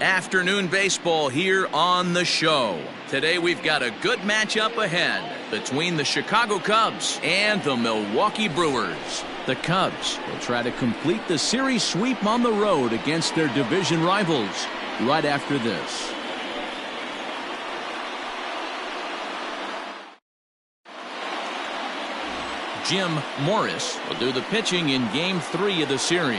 Afternoon baseball here on the show. Today we've got a good matchup ahead between the Chicago Cubs and the Milwaukee Brewers. The Cubs will try to complete the series sweep on the road against their division rivals right after this. Jim Morris will do the pitching in Game 3 of the series.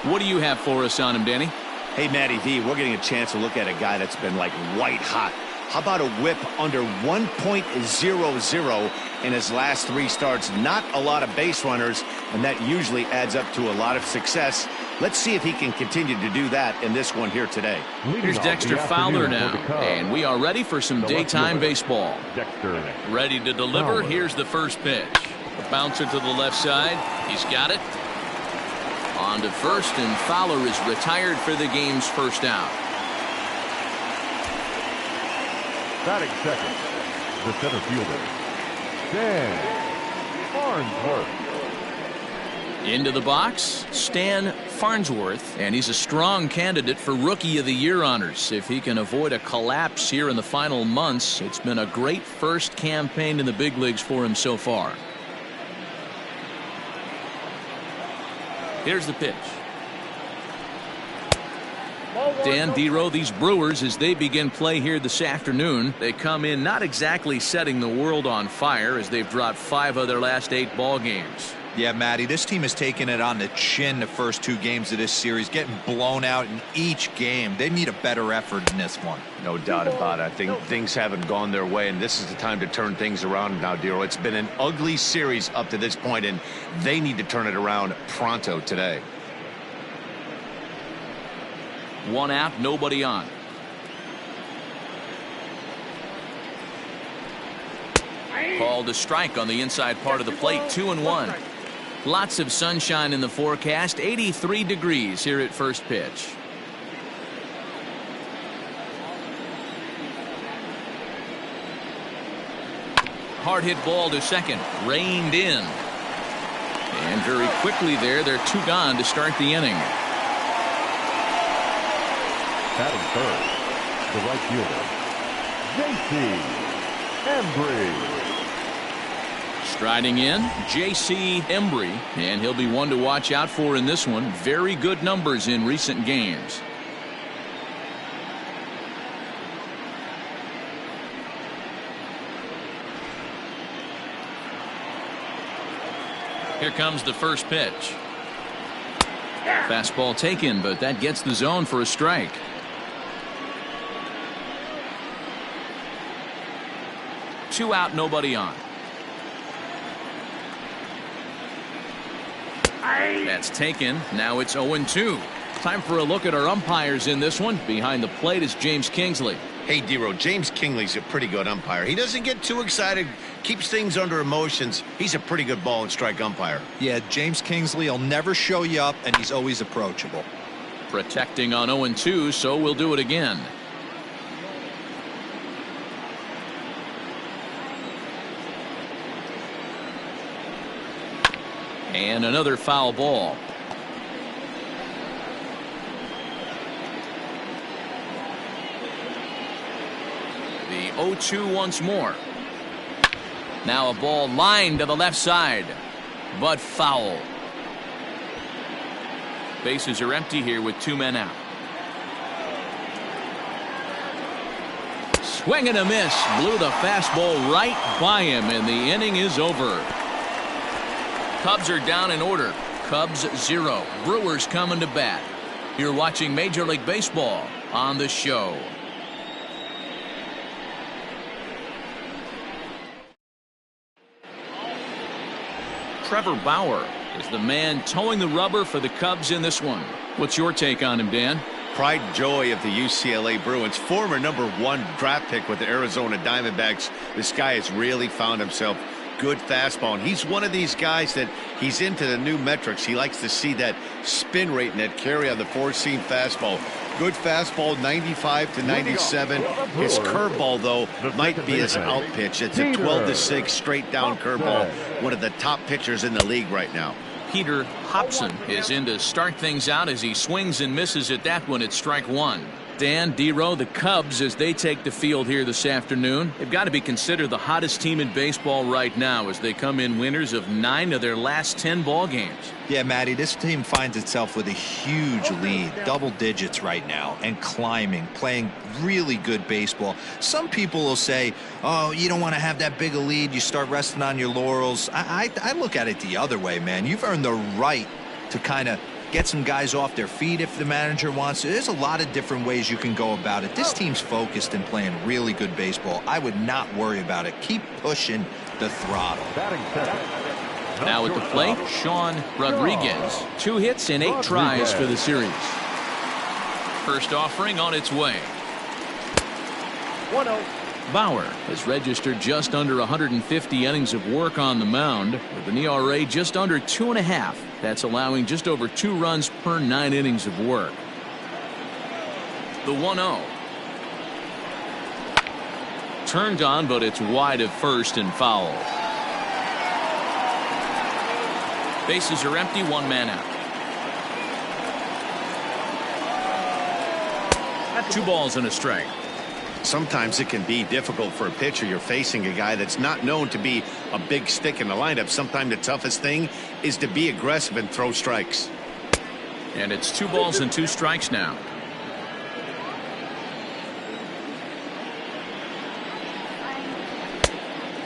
What do you have for us on him, Danny? Hey, Matty V, we're getting a chance to look at a guy that's been like white hot. How about a whip under 1.00 in his last 3 starts? Not a lot of base runners, and that usually adds up to a lot of success. Let's see if he can continue to do that in this one here today. Here's Dexter Fowler now, and we are ready for some daytime baseball. Ready to deliver. Here's the first pitch. A bouncer to the left side. He's got it. On to first, and Fowler is retired for the game's first out. Batting second, the center fielder, Stan Farnsworth. Into the box, Stan Farnsworth, and he's a strong candidate for Rookie of the Year honors. If he can avoid a collapse here in the final months, it's been a great first campaign in the big leagues for him so far. Here's the pitch. Dan Dero, these Brewers, as they begin play here this afternoon, they come in not exactly setting the world on fire as they've dropped 5 of their last 8 ball games. Yeah, Matty, this team has taken it on the chin the first 2 games of this series, getting blown out in each game. They need a better effort in this one. No doubt about it. I think things haven't gone their way, and this is the time to turn things around now, Dero. It's been an ugly series up to this point, and they need to turn it around pronto today. 1 out, nobody on. Called a strike on the inside part of the plate. 2-1. Lots of sunshine in the forecast. 83 degrees here at first pitch. Hard hit ball to second. Reined in. And very quickly there, they're 2 gone to start the inning. Batting third, the right fielder, J.C. Embry. Striding in, J.C. Embry, and he'll be one to watch out for in this one. Very good numbers in recent games. Here comes the first pitch. Fastball taken, but that gets the zone for a strike. Two out, nobody on. That's taken. Now it's 0-2. Time for a look at our umpires in this one. Behind the plate is James Kingsley. Hey, Dero, James Kingsley's a pretty good umpire. He doesn't get too excited, keeps things under emotions. He's a pretty good ball and strike umpire. Yeah, James Kingsley will never show you up, and he's always approachable. Protecting on 0-2, so we'll do it again. And another foul ball. The 0-2 once more. Now a ball lined to the left side, but foul. Bases are empty here with 2 men out. Swing and a miss. Blew the fastball right by him, and the inning is over. Cubs are down in order. Cubs 0. Brewers coming to bat. You're watching Major League Baseball on the show. Trevor Bauer is the man towing the rubber for the Cubs in this one. What's your take on him, Dan? Pride and joy of the UCLA Bruins. Former #1 draft pick with the Arizona Diamondbacks. This guy has really found himself good fastball, and he's one of these guys that he's into the new metrics. He likes to see that spin rate and that carry on the 4-seam fastball. Good fastball, 95 to 97. His curveball, though, might be his out pitch. It's a 12-6 straight down curveball. One of the top pitchers in the league right now. Peter Hobson is in to start things out as he swings and misses at that one at strike 1. Dan, D-Row, the Cubs, as they take the field here this afternoon, they've got to be considered the hottest team in baseball right now as they come in winners of 9 of their last 10 ball games. Yeah, Matty, this team finds itself with a huge lead, double digits right now, and climbing, playing really good baseball. Some people will say, oh, you don't want to have that big a lead, you start resting on your laurels. I look at it the other way, man. You've earned the right to kind of get some guys off their feet if the manager wants to. There's a lot of different ways you can go about it. This team's focused and playing really good baseball. I would not worry about it. Keep pushing the throttle. Now at the plate, Sean Rodriguez. 2 hits and 8 tries for the series. First offering on its way. 1-0. Bauer has registered just under 150 innings of work on the mound with an ERA just under 2.5. That's allowing just over 2 runs per 9 innings of work. The 1-0. Turned on, but it's wide of first and foul. Bases are empty, 1 man out. 2 balls and a strike. Sometimes it can be difficult for a pitcher. You're facing a guy that's not known to be a big stick in the lineup. Sometimes the toughest thing is to be aggressive and throw strikes. And it's 2 balls and 2 strikes now.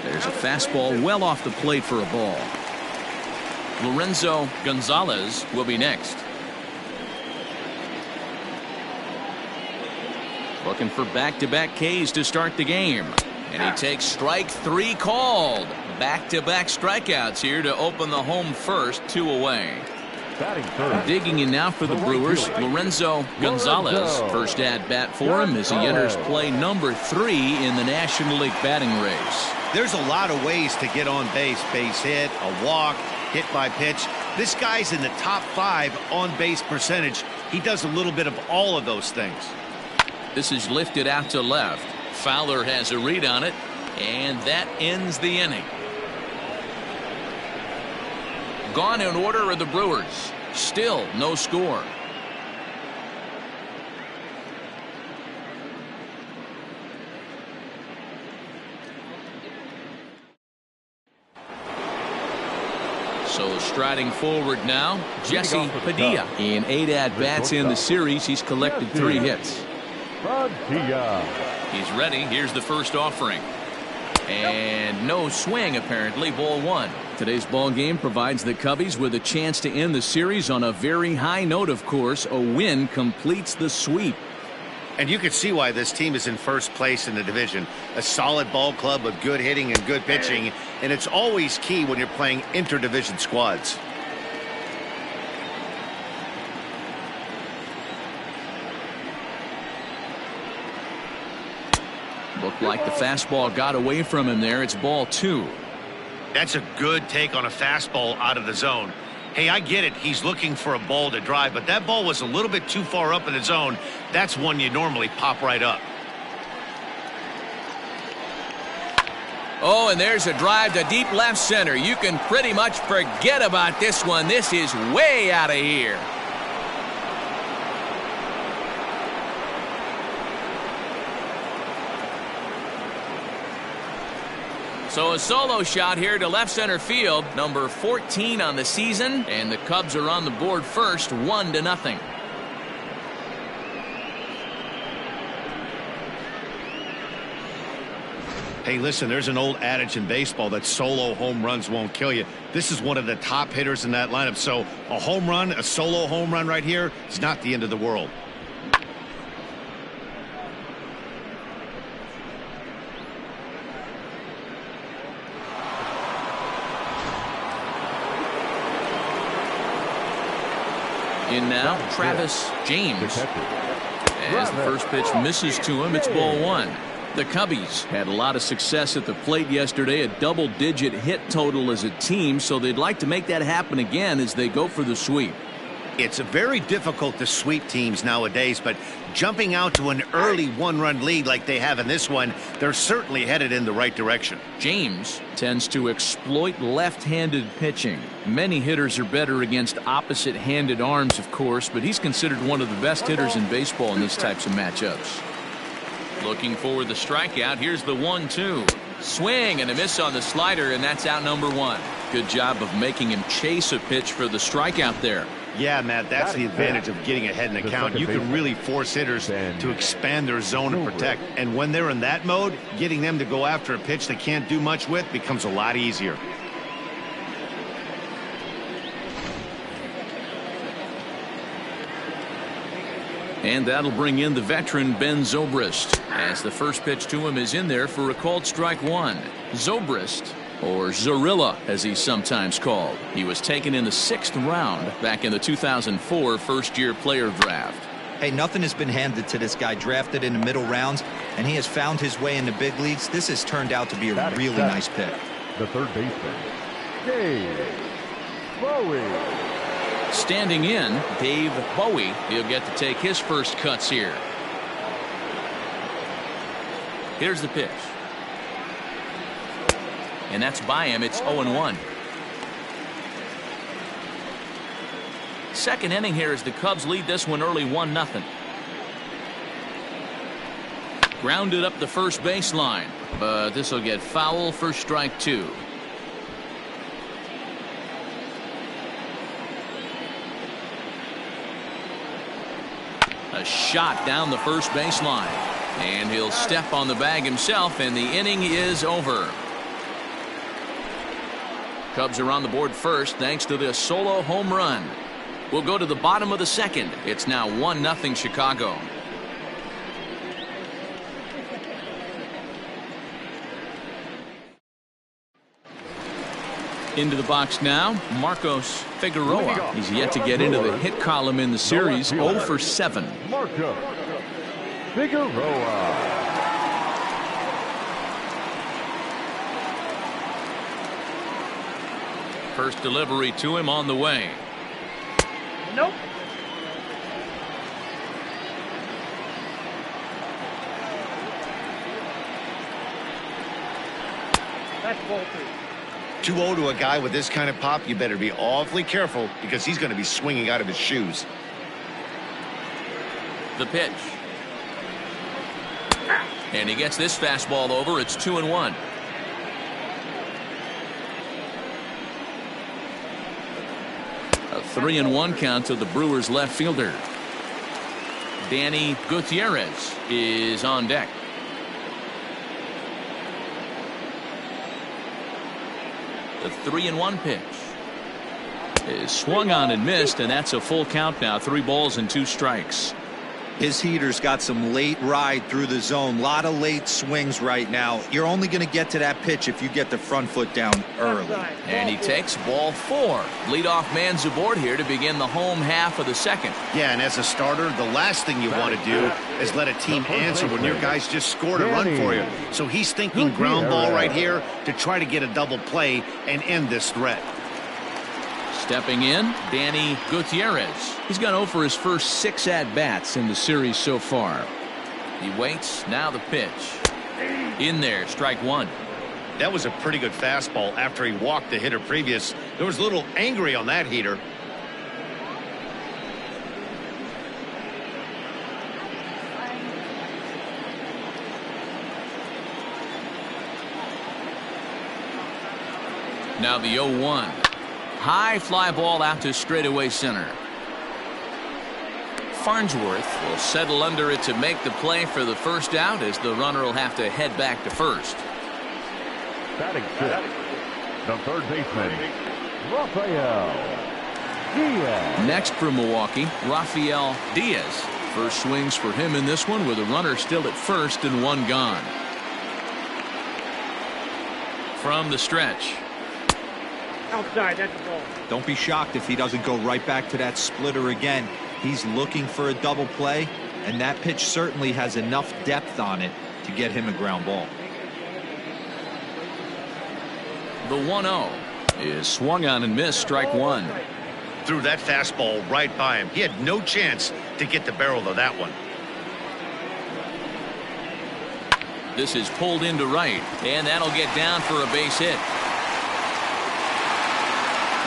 There's a fastball well off the plate for a ball. Lorenzo Gonzalez will be next. Looking for back-to-back Ks to start the game. And he takes strike 3 called. Back-to-back strikeouts here to open the home first, 2 away. Digging in now for the Brewers, Lorenzo Gonzalez. First at-bat for him as he enters play number 3 in the National League batting race. There's a lot of ways to get on base. Base hit, a walk, hit by pitch. This guy's in the top 5 on base percentage. He does a little bit of all of those things. This is lifted out to left. Fowler has a read on it, and that ends the inning. Gone in order are the Brewers. Still no score. So striding forward now, Jesse Padilla. In 8 at-bats in the series, he's collected 3 hits. He's ready. Here's the first offering. And no swing, apparently. Ball 1. Today's ball game provides the Cubbies with a chance to end the series on a very high note, of course. A win completes the sweep. And you can see why this team is in first place in the division. A solid ball club with good hitting and good pitching. And it's always key when you're playing interdivision squads. Looked like the fastball got away from him there. It's ball 2. That's a good take on a fastball out of the zone. Hey, I get it. He's looking for a ball to drive, but that ball was a little bit too far up in the zone. That's one you normally pop right up. Oh, and there's a drive to deep left center. You can pretty much forget about this one. This is way out of here. So a solo shot here to left center field, number 14 on the season, and the Cubs are on the board first, 1-0. Hey, listen, there's an old adage in baseball that solo home runs won't kill you. This is one of the top hitters in that lineup, so a home run, a solo home run right here is not the end of the world. In now, Travis James. As the first pitch misses to him, it's ball 1. The Cubbies had a lot of success at the plate yesterday, a double-digit hit total as a team, so they'd like to make that happen again as they go for the sweep. It's very difficult to sweep teams nowadays, but jumping out to an early one-run lead like they have in this one, they're certainly headed in the right direction. James tends to exploit left-handed pitching. Many hitters are better against opposite-handed arms, of course, but he's considered one of the best hitters in baseball in these types of matchups. Looking for the strikeout. Here's the 1-2. Swing and a miss on the slider, and that's out number 1. Good job of making him chase a pitch for the strikeout there. Yeah, Matt, that's the advantage of getting ahead in the count. You can really force hitters to expand their zone and protect. And when they're in that mode, getting them to go after a pitch they can't do much with becomes a lot easier. And that'll bring in the veteran Ben Zobrist, as the first pitch to him is in there for a called strike 1. Zobrist, or Zorilla as he's sometimes called. He was taken in the 6th round back in the 2004 first-year player draft. Hey, nothing has been handed to this guy. Drafted in the middle rounds, and he has found his way in the big leagues. This has turned out to be a really nice pick. The third baseman, Dave Bowie. Standing in, Dave Bowie. He'll get to take his first cuts here. Here's the pitch. And that's by him. It's 0-1. Second inning here as the Cubs lead this one early 1-0. Grounded up the first baseline, but this will get foul for strike 2. A shot down the first baseline, and he'll step on the bag himself, and the inning is over. Cubs are on the board first thanks to the solo home run. We'll go to the bottom of the second. It's now 1-0 Chicago. Into the box now, Marcos Figueroa. He's yet to get into the hit column in the series, 0 for 7. Marcos Figueroa. First delivery to him on the way. Nope. That's ball 2. 2-0 to a guy with this kind of pop, you better be awfully careful because he's going to be swinging out of his shoes. The pitch. And he gets this fastball over. It's 2-1. A 3-1 count to the Brewers left fielder. Danny Gutierrez is on deck. The 3-1 pitch is swung on and missed, and that's a full count now. 3 balls and 2 strikes. His heater's got some late ride through the zone. A lot of late swings right now. You're only going to get to that pitch if you get the front foot down early. And he takes ball 4. Leadoff man's aboard here to begin the home half of the second. Yeah, and as a starter, the last thing you want to do is let a team answer when your guys just scored a run for you. So he's thinking ground ball right here to try to get a double play and end this threat. Stepping in, Danny Gutierrez. He's gone 0 for his first 6 at-bats in the series so far. He waits. Now the pitch. In there, strike 1. That was a pretty good fastball after he walked the hitter previous. There was a little angry on that heater. Now the 0-1. High fly ball out to straightaway center. Farnsworth will settle under it to make the play for the first out, as the runner will have to head back to first. Batting 6, the third baseman, Rafael Diaz. Next for Milwaukee, Rafael Diaz. First swings for him in this one with a runner still at first and 1 gone. From the stretch. Outside, that's the ball. Don't be shocked if he doesn't go right back to that splitter again. He's looking for a double play, and that pitch certainly has enough depth on it to get him a ground ball. The 1-0 is swung on and missed, strike 1. Threw that fastball right by him. He had no chance to get the barrel of that one. This is pulled into right, and that'll get down for a base hit.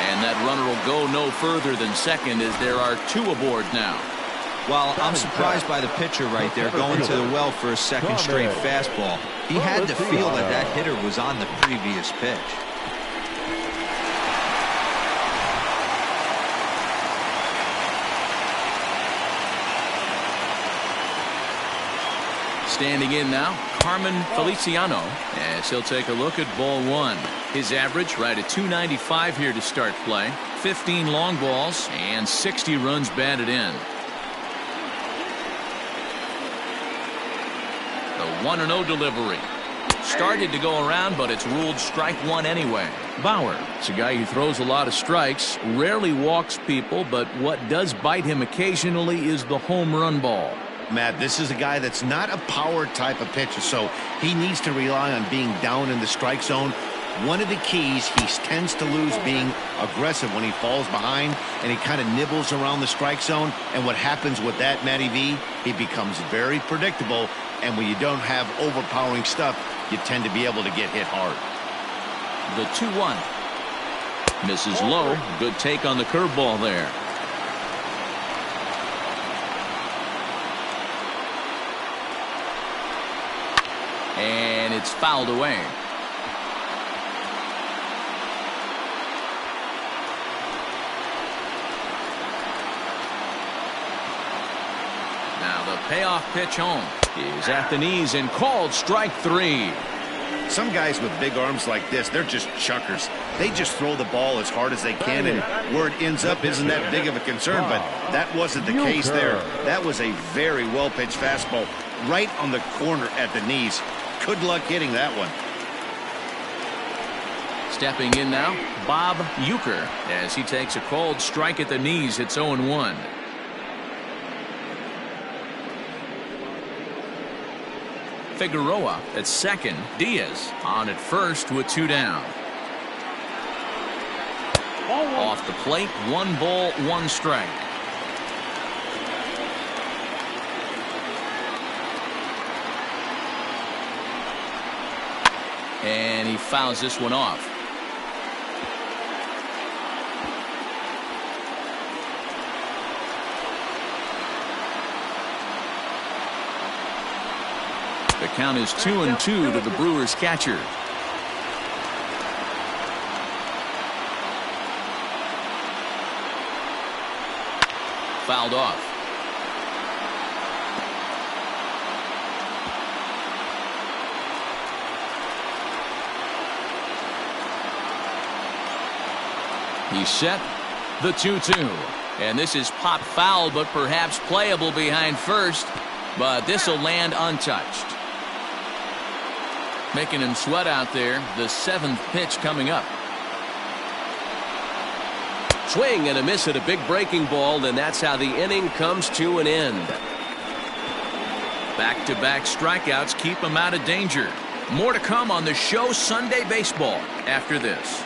And that runner will go no further than second as there are 2 aboard now. Well, I'm surprised by the pitcher right there going to the well for a second straight fastball. He had to feel that that hitter was on the previous pitch. Standing in now, Carmen Feliciano, as he'll take a look at ball 1. His average right at .295 here to start play. 15 long balls and 60 runs batted in. The 1-0 delivery. Started to go around, but it's ruled strike 1 anyway. Bauer, it's a guy who throws a lot of strikes, rarely walks people, but what does bite him occasionally is the home run ball. Matt, this is a guy that's not a power type of pitcher, so he needs to rely on being down in the strike zone. One of the keys, he tends to lose being aggressive when he falls behind, and he kind of nibbles around the strike zone. And what happens with that, Matty V, he becomes very predictable, and when you don't have overpowering stuff, you tend to be able to get hit hard. The 2-1. Misses low. Good take on the curveball there. And it's fouled away. Now the payoff pitch home is at the knees and called strike 3. Some guys with big arms like this, they're just chuckers. They just throw the ball as hard as they can, and where it ends up isn't that big of a concern, but that wasn't the case there. That was a very well-pitched fastball right on the corner at the knees. Good luck hitting that one. Stepping in now, Bob Uecker, as he takes a called strike at the knees. It's 0-1. Figueroa at second. Diaz on at first with 2 down. Off the plate, 1 ball, 1 strike. And he fouls this one off. The count is 2-2 to the Brewers catcher. Fouled off. He's set. The 2-2. And this is pop foul, but perhaps playable behind first. But this will land untouched. Making him sweat out there. The 7th pitch coming up. Swing and a miss at a big breaking ball, and that's how the inning comes to an end. Back-to-back strikeouts keep him out of danger. More to come on the show Sunday Baseball after this.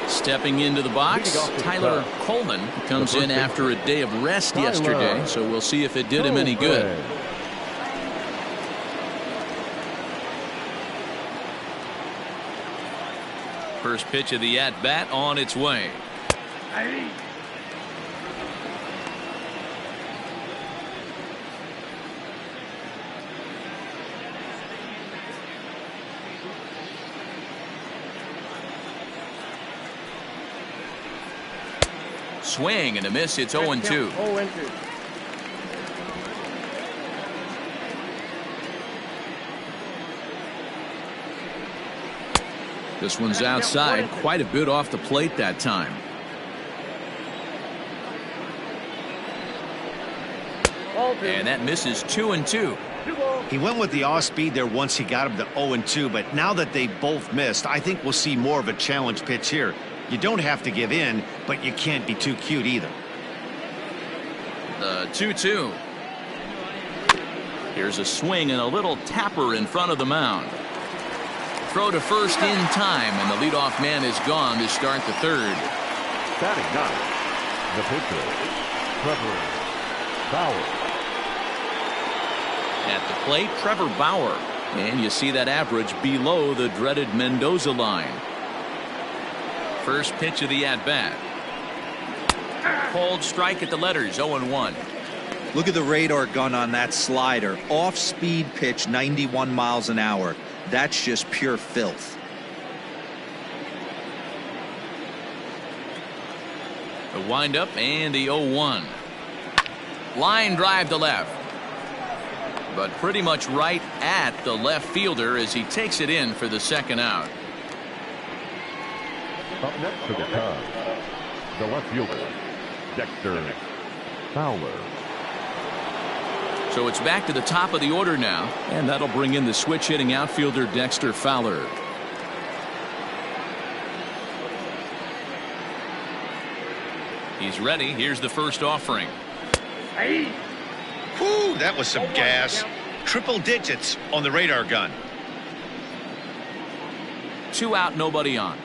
Stepping into the box, Tyler Coleman comes in after a day of rest yesterday, so we'll see if it did him any good. First pitch of the at-bat on its way. Swing and a miss. It's 0-2. This one's outside, quite a bit off the plate that time. And that misses 2-2. He went with the off speed there once he got him to 0-2, but now that they both missed, I think we'll see more of a challenge pitch here. You don't have to give in, but you can't be too cute either. The 2-2. Here's a swing and a little tapper in front of the mound. Throw to first in time, and the leadoff man is gone to start the third. Batting ninth, the pitcher, Trevor Bauer. At the plate, Trevor Bauer. And you see that average below the dreaded Mendoza line. First pitch of the at-bat. Cold strike at the letters, 0-1. Look at the radar gun on that slider. Off-speed pitch, 91 miles an hour. That's just pure filth. The windup and the 0-1. Line drive to left. But pretty much right at the left fielder as he takes it in for the second out. Up next for the Cubs, the left fielder, Dexter Fowler. So it's back to the top of the order now, and that'll bring in the switch hitting outfielder Dexter Fowler. He's ready. Here's the first offering. Hey. Whew, that was some gas. Triple digits on the radar gun. 2 out, nobody on.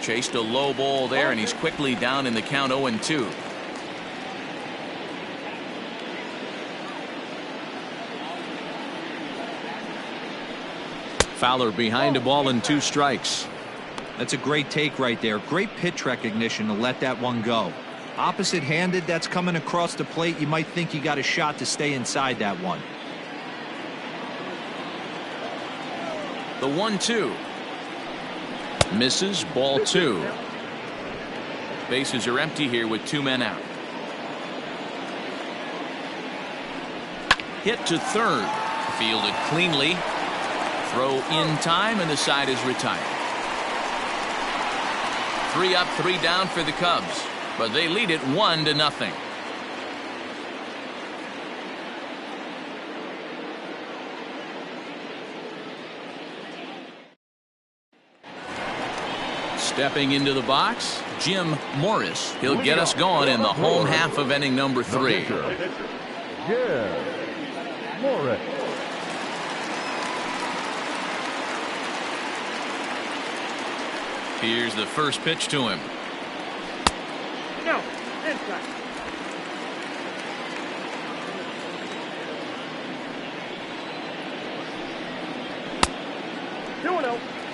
Chased a low ball there, and he's quickly down in the count, 0-2. Fowler behind a ball and 2 strikes. That's a great take right there. Great pitch recognition to let that one go. Opposite-handed, that's coming across the plate. You might think you got a shot to stay inside that one. The 1-2. Misses, ball 2. Bases are empty here with 2 men out. Hit to third. Fielded cleanly. Throw in time, and the side is retired. 3 up, 3 down for the Cubs, but they lead it 1-0. Stepping into the box, Jim Morris. He'll get us going in the home half of inning number 3. Yeah, Morris. Here's the first pitch to him. No, inside.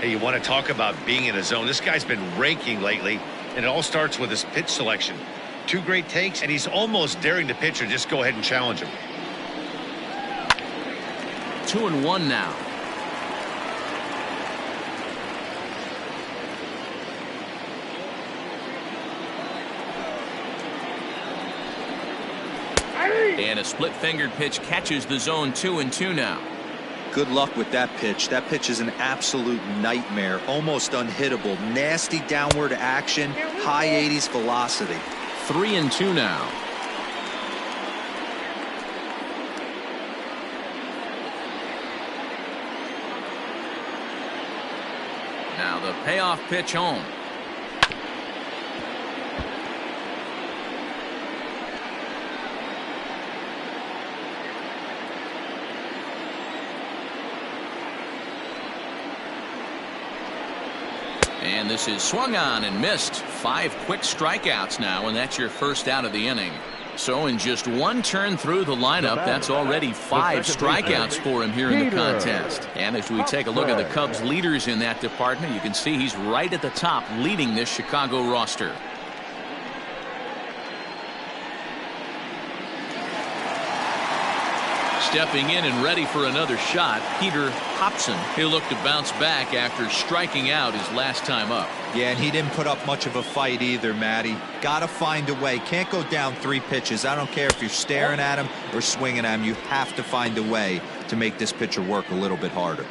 Hey, you want to talk about being in a zone? This guy's been raking lately, and it all starts with his pitch selection. 2 great takes, and he's almost daring the pitcher just go ahead and challenge him. 2-1 now. And a split-fingered pitch catches the zone. 2-2 now. Good luck with that pitch. That pitch is an absolute nightmare. Almost unhittable. Nasty downward action. High 80s velocity. 3-2 now. Now the payoff pitch home. And this is swung on and missed. 5 quick strikeouts now, and that's your first out of the inning. So in just 1 turn through the lineup, that's already 5 strikeouts for him here in the contest. And as we take a look at the Cubs leaders in that department, you can see he's right at the top leading this Chicago roster. Stepping in and ready for another shot, Peter Hobson. He'll look to bounce back after striking out his last time up. Yeah, and he didn't put up much of a fight either, Matty. Gotta find a way. Can't go down 3 pitches. I don't care if you're staring at him or swinging at him. You have to find a way to make this pitcher work a little bit harder.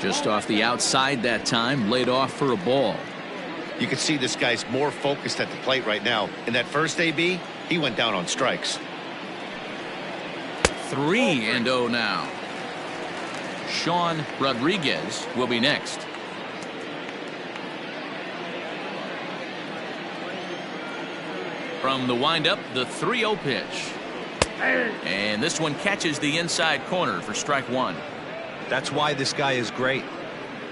Just off the outside that time, laid off for a ball. You can see this guy's more focused at the plate right now. In that first AB, he went down on strikes. 3-0 now. Sean Rodriguez will be next. From the windup, the 3-0 pitch. And this one catches the inside corner for strike one. That's why this guy is great.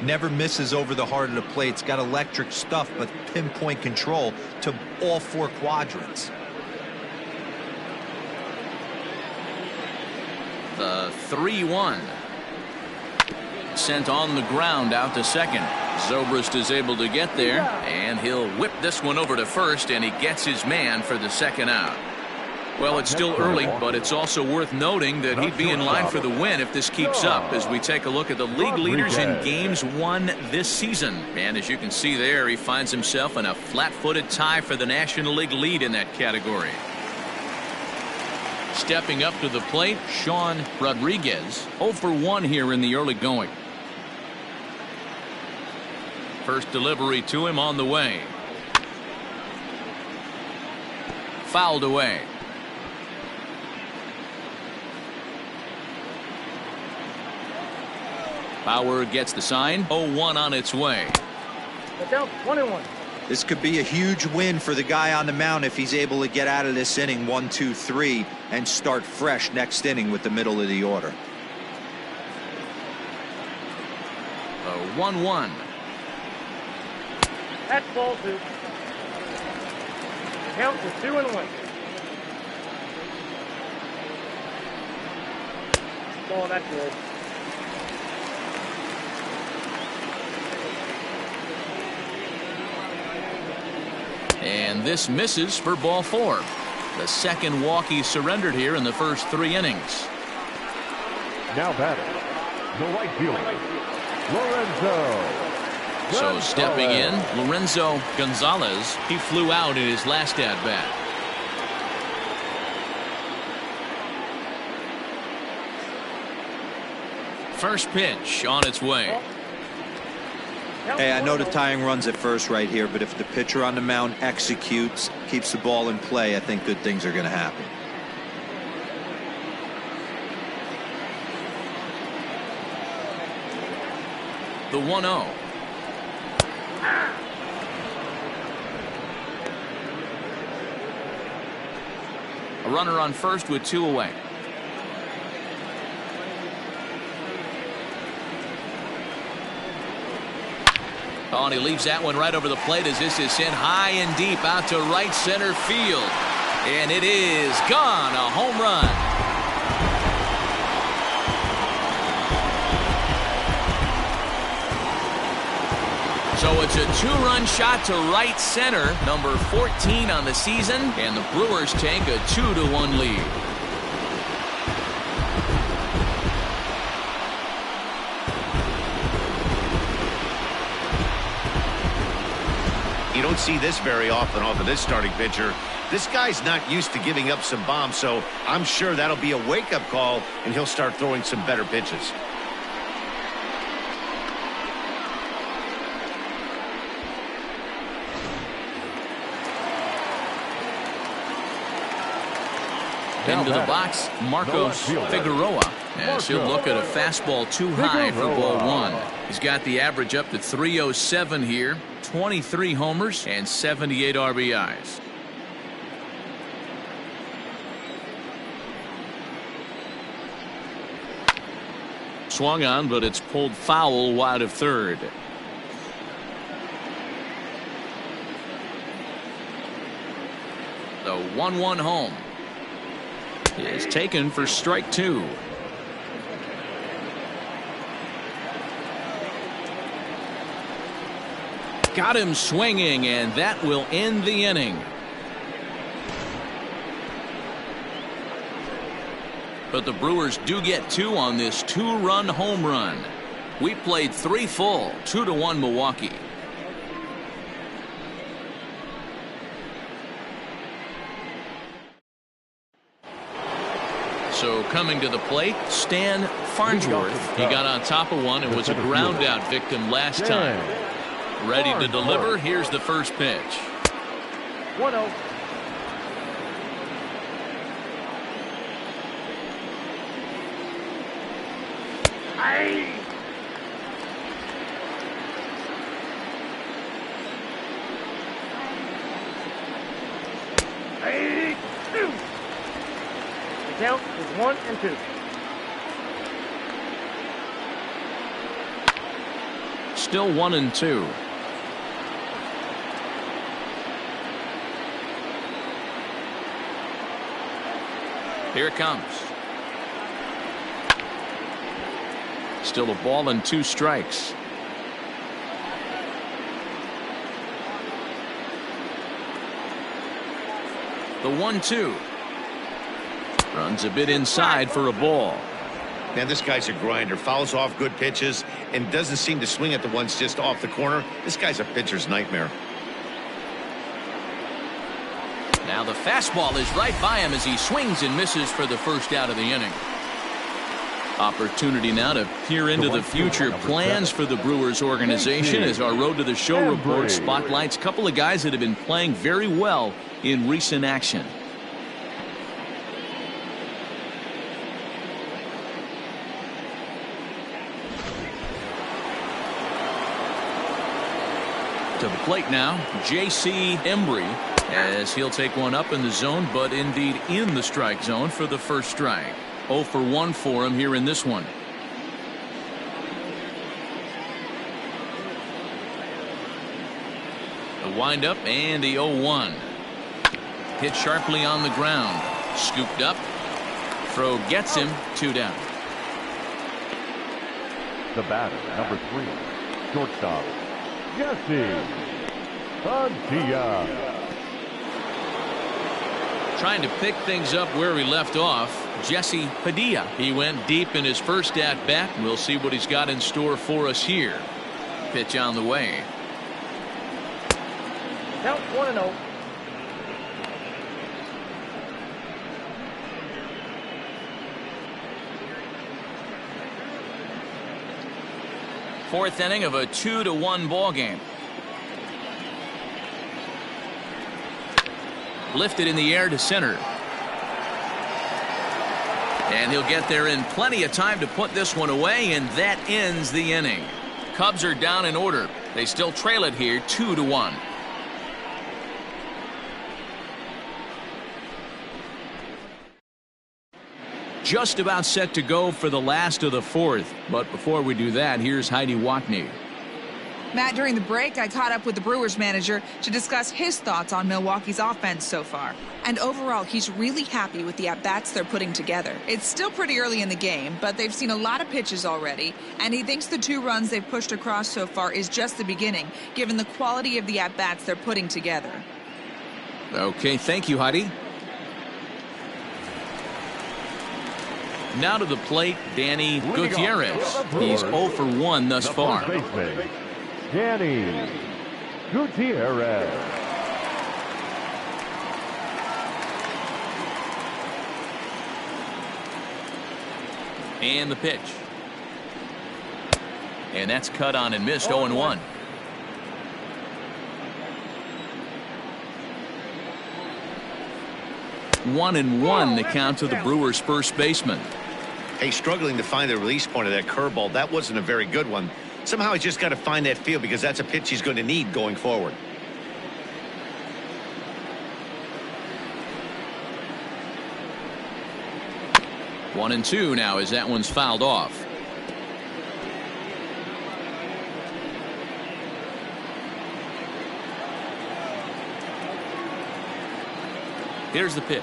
Never misses over the heart of the plate. It's got electric stuff, but pinpoint control to all 4 quadrants. The 3-1. Sent on the ground out to second. Zobrist is able to get there, and he'll whip this one over to first, and he gets his man for the second out. Well, it's still early, but it's also worth noting that he'd be in line for the win if this keeps up as we take a look at the league leaders in games won this season. And as you can see there, he finds himself in a flat-footed tie for the National League lead in that category. Stepping up to the plate, Sean Rodriguez, 0 for 1 here in the early going. First delivery to him on the way. Fouled away. Bauer gets the sign. 0-1 on its way. But down 1-1. This could be a huge win for the guy on the mound if he's able to get out of this inning 1, 2, 3 and start fresh next inning with the middle of the order. 1-1. That's ball 2. Count to 2-1. Oh, that's good. And this misses for ball 4. The second walk he surrendered here in the first 3 innings. Now batting, the right fielder, Lorenzo. So stepping in, Lorenzo Gonzalez. He flew out in his last at bat. First pitch on its way. Hey, I know the tying run's at first right here, but if the pitcher on the mound executes, keeps the ball in play, I think good things are going to happen. The 1-0. A runner on first with 2 away. Oh, and he leaves that one right over the plate as this is sent high and deep out to right center field. And it is gone. A home run. So it's a 2-run shot to right center, number 14 on the season, and the Brewers take a 2-1 lead. You don't see this very often off of this starting pitcher. This guy's not used to giving up some bombs, so I'm sure that'll be a wake-up call, and he'll start throwing some better pitches. Into the box, Marcos Figueroa, as he'll look at a fastball too high for ball 1. He's got the average up to 307 here, 23 homers and 78 RBIs. Swung on, but it's pulled foul wide of third. The 1-1 home is taken for strike 2. Got him swinging, and that will end the inning. But the Brewers do get 2 on this 2-run home run. We played 3 full, 2-1 Milwaukee. So coming to the plate, Stan Farnsworth. He got on top of one and was a ground out victim last time. Ready to deliver. Here's the first pitch. 1-0. Aye. Count is 1 and 2. Still 1 and 2. Here it comes. Still a ball and 2 strikes. The 1-2. Runs a bit inside for a ball. Now this guy's a grinder. Fouls off good pitches and doesn't seem to swing at the ones just off the corner. This guy's a pitcher's nightmare. Now the fastball is right by him as he swings and misses for the first out of the inning. Opportunity now to peer into the future plans for the Brewers organization as our Road to the Show report spotlights a couple of guys that have been playing very well in recent action. To the plate now, J.C. Embry, as he'll take one up in the zone, but indeed in the strike zone for the first strike. 0 for 1 for him here in this one. The windup and the 0-1. Hit sharply on the ground. Scooped up. Throw gets him. 2 down. The batter, number 3, shortstop, Jesse Padilla. Trying to pick things up where he left off. Jesse Padilla. He went deep in his first at bat. We'll see what he's got in store for us here. Pitch on the way. Count 1 and 0. Fourth inning of a 2-1 ball game. Lifted in the air to center. And he'll get there in plenty of time to put this one away, and that ends the inning. Cubs are down in order. They still trail it here 2-1. Just about set to go for the last of the fourth. But before we do that, here's Heidi Watney. Matt, during the break, I caught up with the Brewers manager to discuss his thoughts on Milwaukee's offense so far. And overall, he's really happy with the at-bats they're putting together. It's still pretty early in the game, but they've seen a lot of pitches already, and he thinks the 2 runs they've pushed across so far is just the beginning, given the quality of the at-bats they're putting together. Okay, thank you, Heidi. Now to the plate, Danny Gutierrez. He's 0 for 1 thus far. Danny Gutierrez. And the pitch. And that's cut on and missed. 0-1. One and 1 the count to the Brewers' first baseman. Hey, struggling to find the release point of that curveball. That wasn't a very good one. Somehow he's just got to find that feel, because that's a pitch he's going to need going forward. One and 2 now as that one's fouled off. Here's the pitch.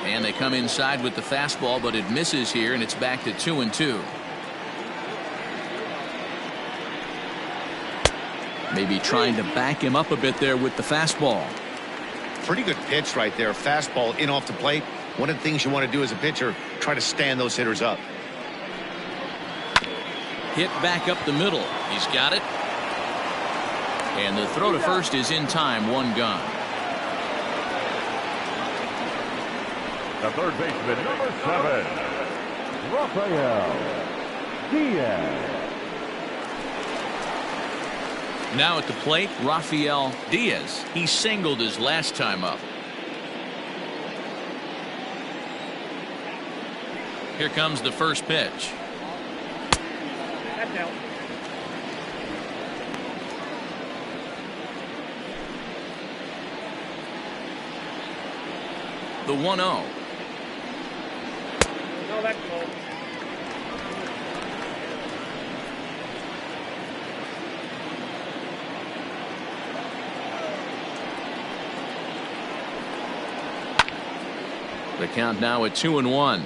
And they come inside with the fastball, but it misses here, and it's back to 2-2. Maybe trying to back him up a bit there with the fastball. Pretty good pitch right there. Fastball in off the plate. One of the things you want to do as a pitcher, try to stand those hitters up. Hit back up the middle. He's got it. And the throw to first is in time. 1 gone. The third baseman, number 7, Rafael Diaz. Now at the plate, Rafael Diaz. He singled his last time up. Here comes the first pitch. That's out. the 1-0. No, that's close. The count now at 2-1.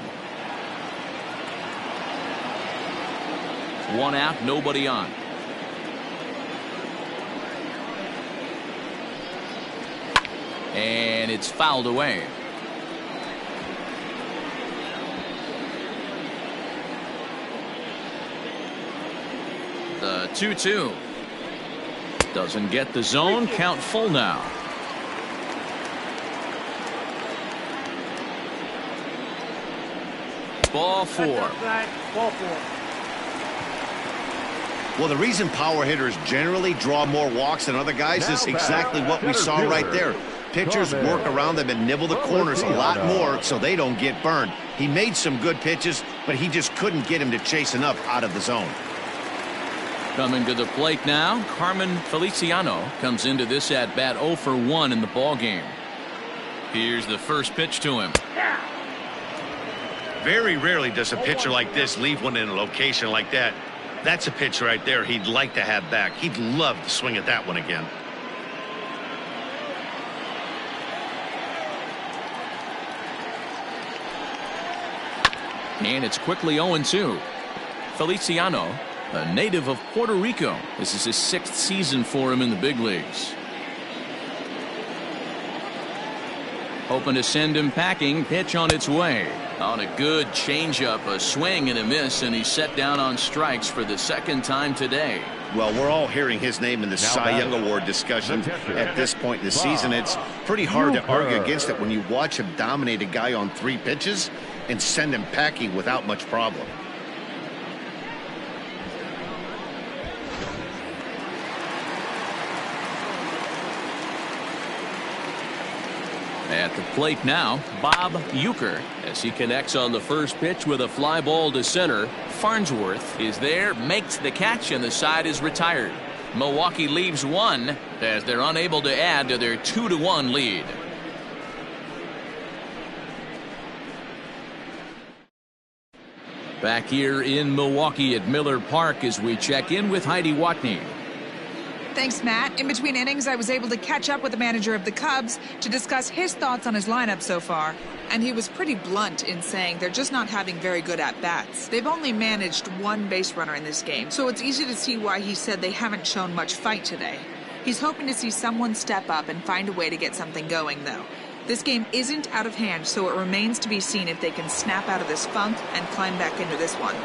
One out, nobody on. And it's fouled away. The 2-2. Doesn't get the zone. Count full now. Ball 4. Ball 4. Well, the reason power hitters generally draw more walks than other guys is exactly what we saw right there. Pitchers work around them and nibble the corners a lot more so they don't get burned. He made some good pitches, but he just couldn't get him to chase enough out of the zone. Coming to the plate now, Carmen Feliciano comes into this at bat 0 for 1 in the ball game. Here's the first pitch to him. Very rarely does a pitcher like this leave one in a location like that. That's a pitch right there he'd like to have back. He'd love to swing at that one again. And it's quickly 0-2. Feliciano, a native of Puerto Rico. This is his 6th season for him in the big leagues. Hoping to send him packing. Pitch on its way. On a good changeup, a swing and a miss, and he's set down on strikes for the 2nd time today. Well, we're all hearing his name in the Cy Young Award discussion at this point in the season. It's pretty hard to argue against it when you watch him dominate a guy on 3 pitches and send him packing without much problem. At the plate now, Bob Uecker, as he connects on the first pitch with a fly ball to center. Farnsworth is there, makes the catch, and the side is retired. Milwaukee leaves 1 as they're unable to add to their 2-1 lead. Back here in Milwaukee at Miller Park as we check in with Heidi Watney. Thanks, Matt. In between innings, I was able to catch up with the manager of the Cubs to discuss his thoughts on his lineup so far. And he was pretty blunt in saying they're just not having very good at-bats. They've only managed 1 base runner in this game, so it's easy to see why he said they haven't shown much fight today. He's hoping to see someone step up and find a way to get something going, though. This game isn't out of hand, so it remains to be seen if they can snap out of this funk and climb back into this one.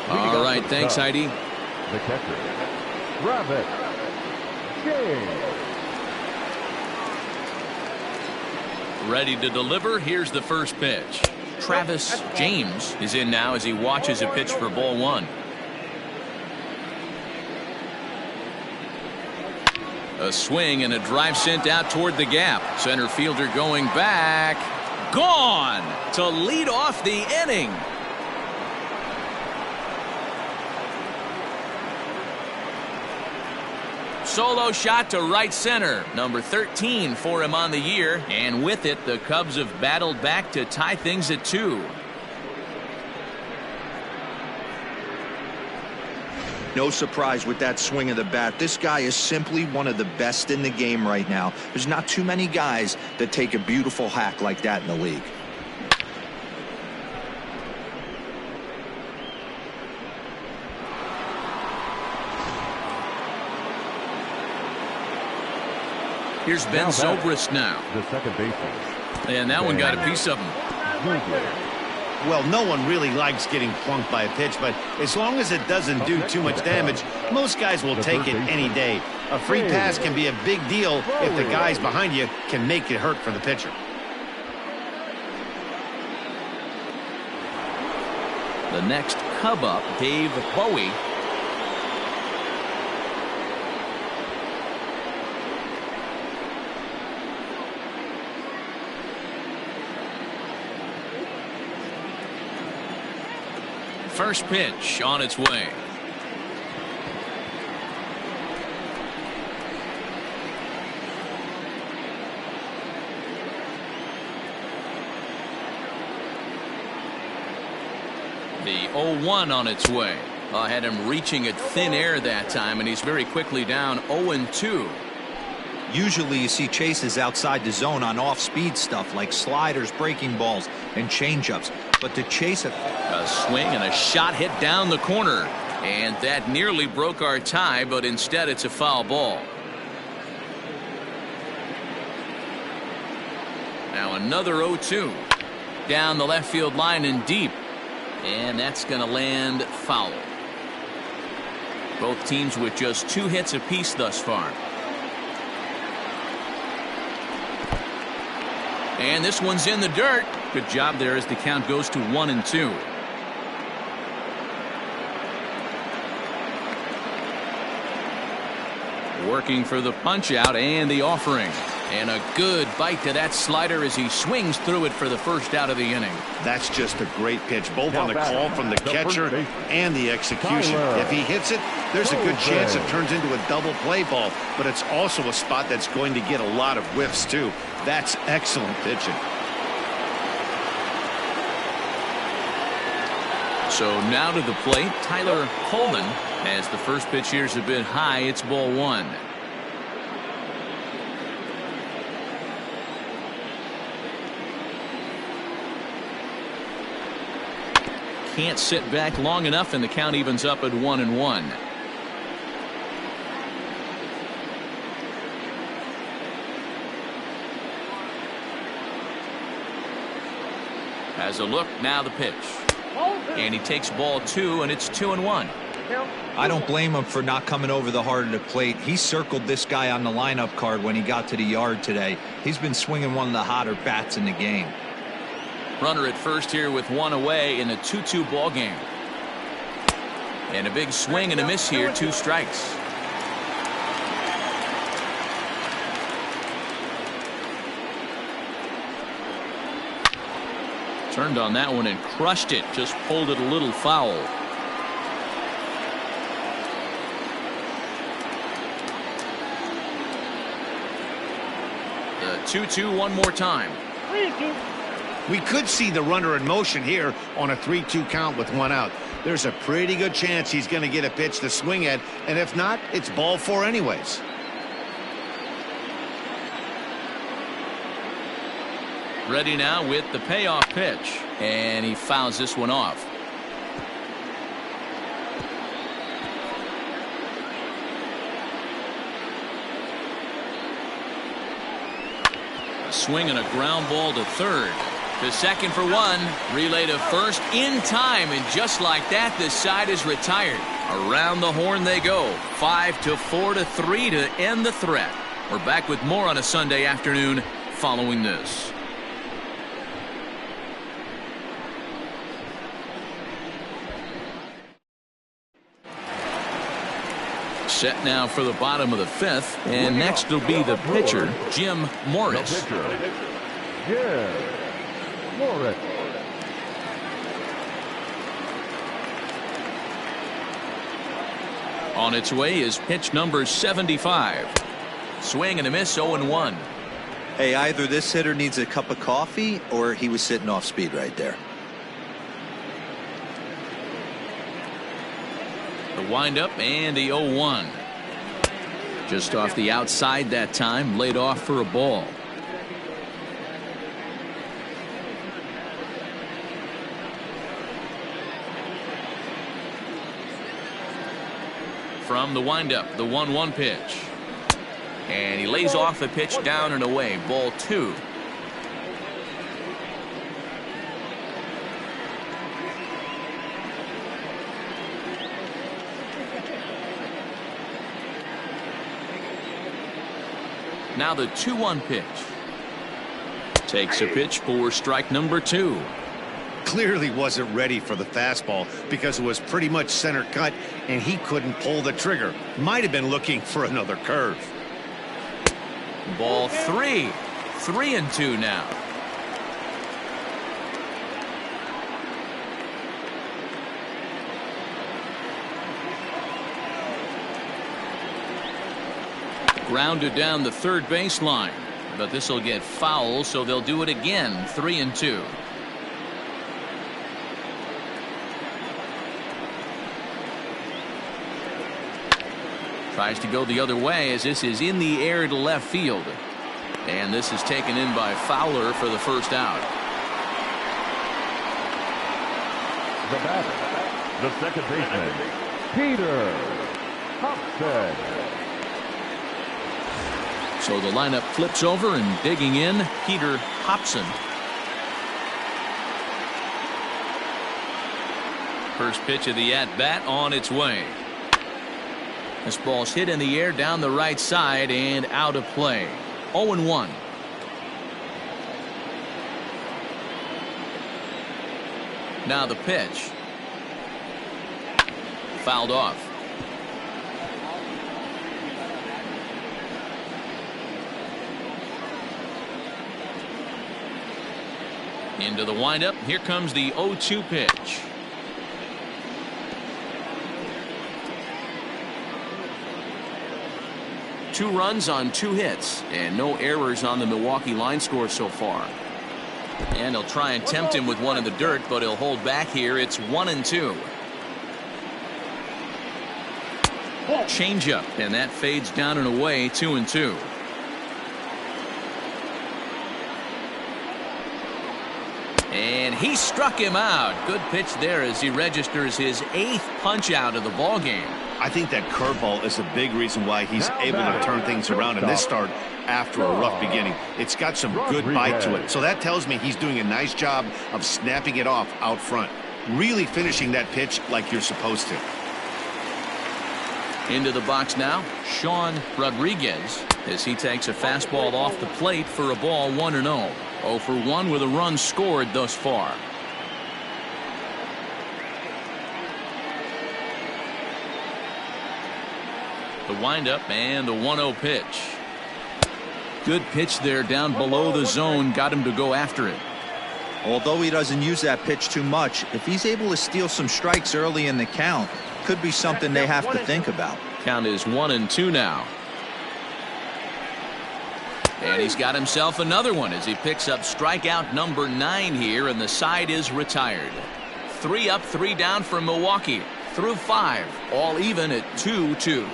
All right, thanks, Heidi. The catcher, Rabbit. Ready to deliver. Here's the first pitch. Travis James is in now as he watches a pitch for ball 1. A swing and a drive sent out toward the gap. Center fielder going back. Gone to lead off the inning. Solo shot to right center. Number 13 for him on the year. And with it, the Cubs have battled back to tie things at 2. No surprise with that swing of the bat. This guy is simply one of the best in the game right now. There's not too many guys that take a beautiful hack like that in the league. Here's Ben Zobrist now. The second baseman. And that one got a piece of him. Well, no one really likes getting plunked by a pitch, but as long as it doesn't do too much damage, most guys will take it any day. A free pass can be a big deal if the guys behind you can make it hurt for the pitcher. The next Cub up, Dave Bowie. First pitch on its way. The 0-1 on its way. Had him reaching at thin air that time, and he's very quickly down 0-2. Usually you see chases outside the zone on off-speed stuff like sliders, breaking balls, and changeups. But to chase a swing and a shot hit down the corner. And that nearly broke our tie, but instead it's a foul ball. Now another 0-2. Down the left field line and deep. And that's going to land foul. Both teams with just 2 hits apiece thus far. And this one's in the dirt. Good job there as the count goes to 1-2. Working for the punch out and the offering. And a good bite to that slider as he swings through it for the first out of the inning. That's just a great pitch, both on the call from the catcher and the execution. If he hits it, there's a good chance it turns into a double play ball, but it's also a spot that's going to get a lot of whiffs too. That's excellent pitching. So now to the plate, Tyler Coleman, as the first pitch here's a bit high. It's ball 1. Can't sit back long enough, and the count evens up at 1-1. Has a look, now the pitch. And he takes ball 2, and it's 2-1. I don't blame him for not coming over the heart of the plate. He circled this guy on the lineup card when he got to the yard today. He's been swinging one of the hotter bats in the game. Runner at first here with 1 away in a 2-2 ball game. And a big swing and a miss here, 2 strikes. Turned on that one and crushed it, just pulled it a little foul. The 2-2 one more time. We could see the runner in motion here on a 3-2 count with 1 out. There's a pretty good chance he's going to get a pitch to swing at, and if not, it's ball 4 anyways. Ready now with the payoff pitch, and he fouls this one off. A swing and a ground ball to third. To second for 1. Relay to first in time, and just like that, this side is retired. Around the horn they go. 5-4-3 to end the threat. We're back with more on a Sunday afternoon following this. Set now for the bottom of the 5th, and next will be the pitcher, Jim Morris. Morris. On its way is pitch number 75. Swing and a miss, 0-1. Hey, either this hitter needs a cup of coffee or he was sitting off speed right there. The windup and the 0-1. Just off the outside that time, laid off for a ball. From the windup, the 1-1 pitch. And he lays off the pitch down and away, ball 2. Now the 2-1 pitch. Takes a pitch for strike number 2. Clearly wasn't ready for the fastball because it was pretty much center cut and he couldn't pull the trigger. Might have been looking for another curve. Ball 3. 3-2 now. Grounded down the third baseline, but this will get foul, so they'll do it again. 3-2. Tries to go the other way as this is in the air to left field. And this is taken in by Fowler for the first out. The batter, the second baseman, Peter Hobson. So the lineup flips over, and digging in, Peter Hobson. First pitch of the at-bat on its way. This ball's hit in the air down the right side and out of play. 0-1. Now the pitch. Fouled off. Into the windup. Here comes the 0-2 pitch. Two runs on two hits and no errors on the Milwaukee line score so far. And he'll try and tempt him with one in the dirt, but he'll hold back here. It's 1-2. Changeup, and that fades down and away. 2-2. And he struck him out. Good pitch there as he registers his 8th punch out of the ball game. I think that curveball is a big reason why he's able to turn things around in this start after a rough beginning. It's got some good bite to it. So that tells me he's doing a nice job of snapping it off out front. Really finishing that pitch like you're supposed to. Into the box now, Sean Rodriguez, as he takes a fastball off the plate for a ball 1-0. 0 for 1 with a run scored thus far. The windup and the 1-0 pitch. Good pitch there down below the zone. Got him to go after it. Although he doesn't use that pitch too much, if he's able to steal some strikes early in the count, could be something they have to think about. Count is 1-2 now. And he's got himself another one as he picks up strikeout number 9 here, and the side is retired. 3 up, 3 down for Milwaukee through 5, all even at 2-2.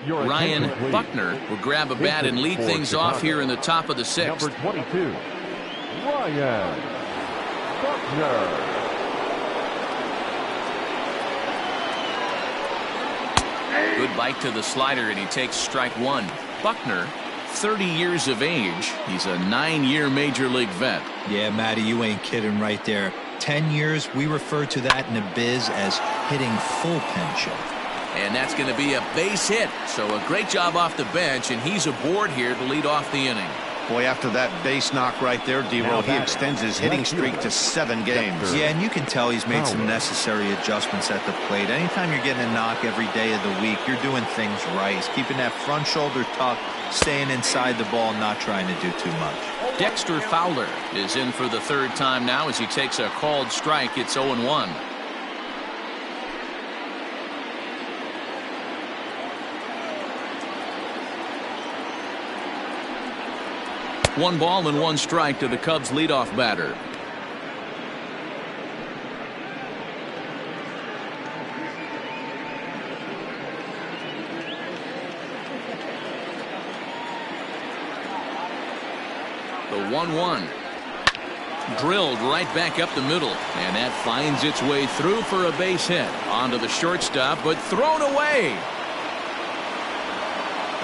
Ryan Buckner will grab a bat and lead things off here in the top of the 6th. Number 22, Ryan Buckner. Good bite to the slider, and he takes strike 1. Buckner, 30 years of age. He's a 9-year major league vet. Yeah, Matty, you ain't kidding right there. 10 years, we refer to that in the biz as hitting full pinch. And that's going to be a base hit. So a great job off the bench, and he's aboard here to lead off the inning. Boy, after that base knock right there, D-Roll, he extends his hitting streak to 7 games. Yeah, and you can tell he's made some necessary adjustments at the plate. Anytime you're getting a knock every day of the week, you're doing things right. He's keeping that front shoulder tucked, staying inside the ball, not trying to do too much. Dexter Fowler is in for the 3rd time now as he takes a called strike. It's 0-1. One ball and 1 strike to the Cubs leadoff batter. The 1-1. Drilled right back up the middle, and that finds its way through for a base hit. Onto the shortstop, but thrown away.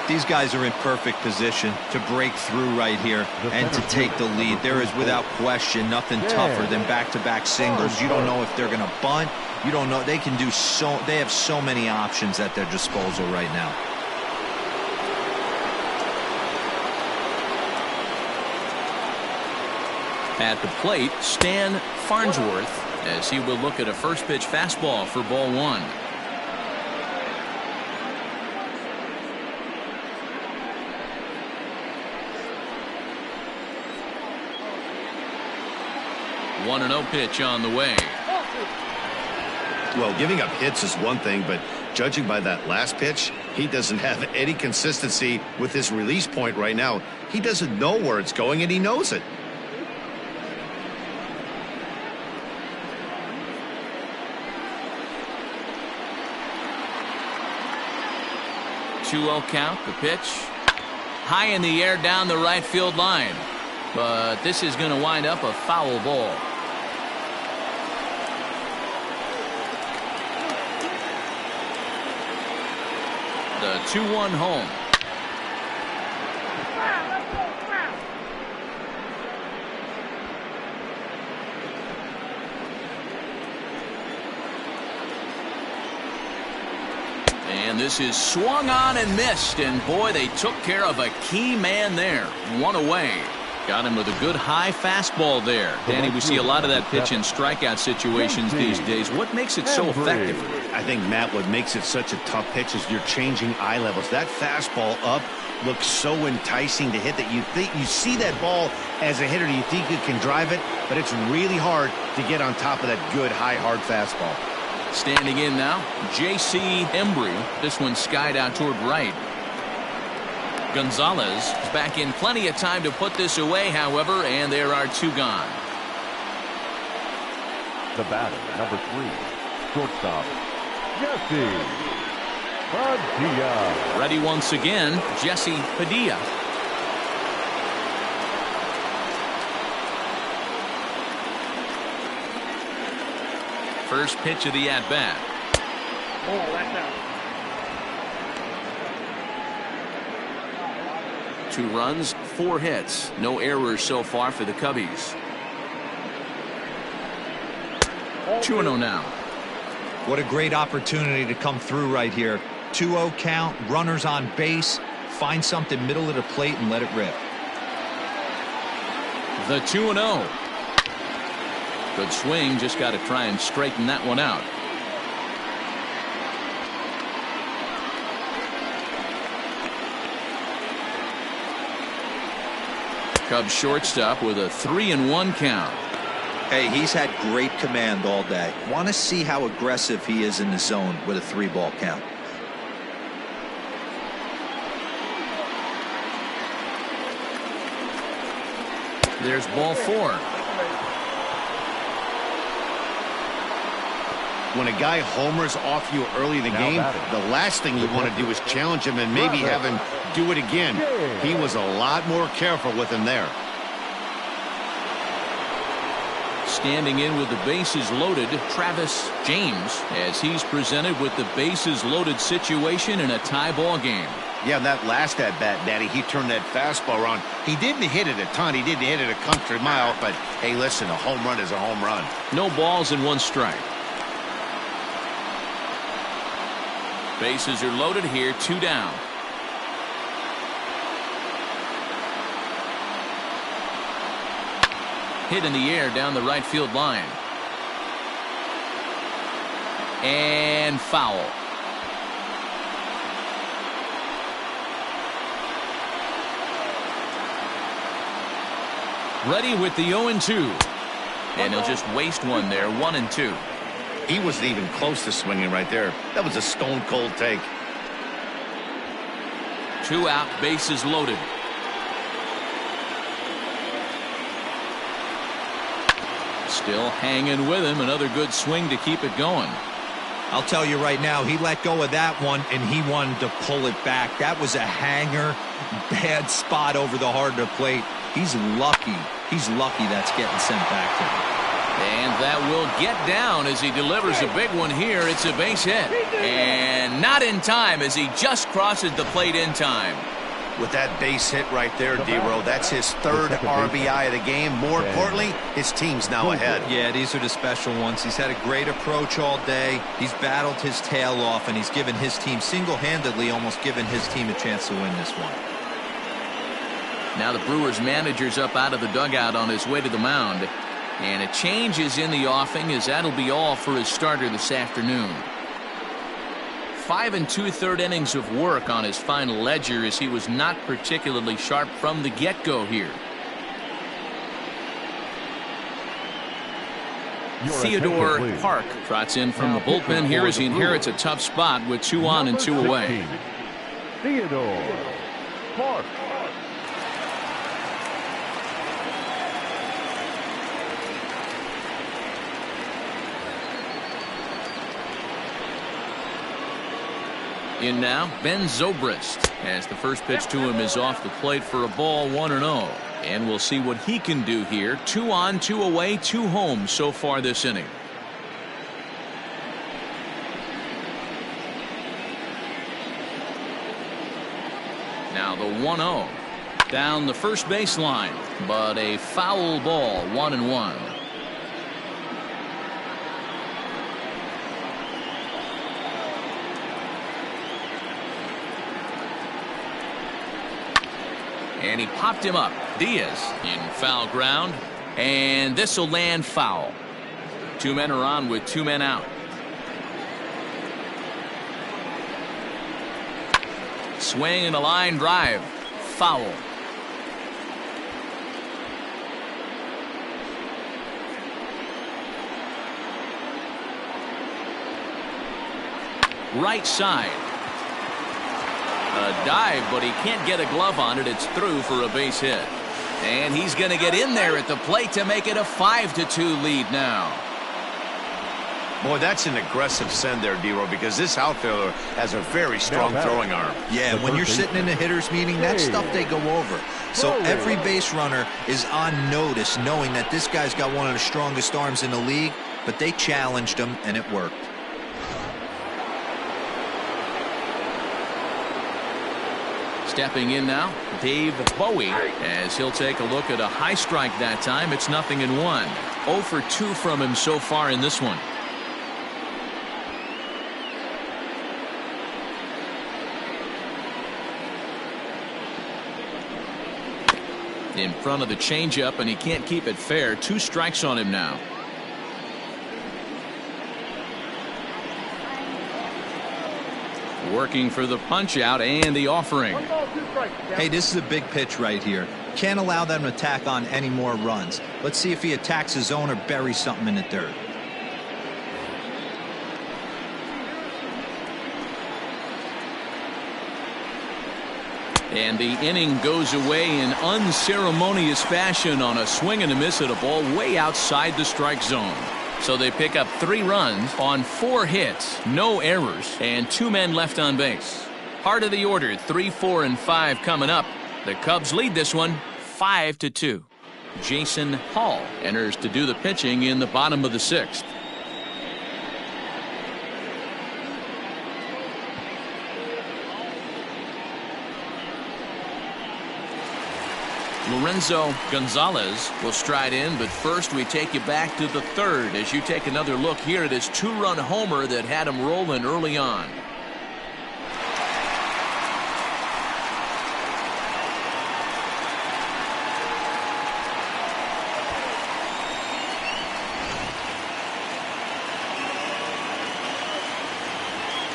These guys are in perfect position to break through right here and to take the lead. There is without question nothing tougher than back-to-back singles. You don't know if they're going to bunt. You don't know. They can do so. They have so many options at their disposal right now. At the plate, Stan Farnsworth, as he will look at a first pitch fastball for ball 1. One 1-0 pitch on the way. Well, giving up hits is one thing, but judging by that last pitch, he doesn't have any consistency with his release point right now. He doesn't know where it's going, and he knows it. 2-0 count. The pitch. High in the air down the right field line. But this is going to wind up a foul ball. The 2-1 home. And this is swung on and missed. And boy, they took care of a key man there. One away. Got him with a good high fastball there. Danny, we see a lot of that pitch in strikeout situations these days. What makes it so effective? I think, Matt, what makes it such a tough pitch is you're changing eye levels. That fastball up looks so enticing to hit that you see that ball as a hitter, you think you can drive it, but it's really hard to get on top of that good high hard fastball. Standing in now, J.C. Embry. This one skied out toward right. Gonzalez is back in plenty of time to put this away, however, and there are 2 gone. The batter, number 3, shortstop, Jesse Padilla. Ready once again, Jesse Padilla. First pitch of the at-bat. Oh, that's out. 2 runs, 4 hits. No errors so far for the Cubbies. 2-0 now. What a great opportunity to come through right here. 2-0 count, runners on base. Find something middle of the plate and let it rip. The 2-0. Good swing, just got to try and straighten that one out. Cubs shortstop with a 3-1 count. Hey, he's had great command all day. Want to see how aggressive he is in the zone with a 3-ball count. There's ball 4. When a guy homers off you early in the game, the last thing you want to do is challenge him and maybe have him do it again. He was a lot more careful with him there. Standing in with the bases loaded, Travis James, as he's presented with the bases loaded situation in a tie ball game. Yeah, that last at-bat, Daddy, he turned that fastball around. He didn't hit it a ton. He didn't hit it a country mile, but hey, listen, a home run is a home run. No balls and 1 strike. Bases are loaded here, 2 down. Hit in the air down the right field line. And foul. Ready with the 0-2. And he'll just waste one there, 1-2. He wasn't even close to swinging right there. That was a stone-cold take. 2 out, bases loaded. Still hanging with him. Another good swing to keep it going. I'll tell you right now, he let go of that one, and he wanted to pull it back. That was a hanger. Bad spot over the heart of the plate. He's lucky. He's lucky that's getting sent back to him. And that will get down as he delivers a big one here. It's a base hit. And not in time as he just crosses the plate in time. With that base hit right there, D-Row, that's his 3rd RBI of the game. More importantly, his team's now ahead. Yeah, these are the special ones. He's had a great approach all day. He's battled his tail off, and he's given his team single-handedly, almost given his team a chance to win this one. Now the Brewers manager's up out of the dugout on his way to the mound. And a change is in the offing, as that'll be all for his starter this afternoon. 5 2/3 innings of work on his final ledger, as he was not particularly sharp from the get-go here. Theodore Park trots in from the bullpen here as he inherits a tough spot with 2 on and 2 away. Theodore Park. In now, Ben Zobrist, as the first pitch to him is off the plate for a ball, 1-0. And we'll see what he can do here. 2 on, 2 away, 2 home so far this inning. Now the 1-0 down the first baseline, but a foul ball, 1-1. And he popped him up. Diaz in foul ground, and this will land foul. 2 men are on with 2 men out. Swing and a line drive. Foul. Right side. A dive, but he can't get a glove on it. It's through for a base hit. And he's going to get in there at the plate to make it a 5-2 lead now. Boy, that's an aggressive send there, D-Row, because this outfielder has a very strong throwing arm. Yeah, when you're sitting in a hitter's meeting, that's stuff they go over. So every base runner is on notice, knowing that this guy's got one of the strongest arms in the league, but they challenged him, and it worked. Stepping in now, Dave Bowie, as he'll take a look at a high strike that time. It's 0-1. 0 for 2 from him so far in this one. In front of the changeup, and he can't keep it fair. 2 strikes on him now. Working for the punch out and the offering. Hey, this is a big pitch right here. Can't allow them to tack on any more runs. Let's see if he attacks his zone or buries something in the dirt. And the inning goes away in unceremonious fashion on a swing and a miss at a ball way outside the strike zone. So they pick up 3 runs on 4 hits, no errors, and 2 men left on base. Part of the order, 3, 4, and 5 coming up. The Cubs lead this one 5-2. Jason Hall enters to do the pitching in the bottom of the 6th. Lorenzo Gonzalez will stride in, but first we take you back to the 3rd as you take another look here at his 2-run homer that had him rolling early on.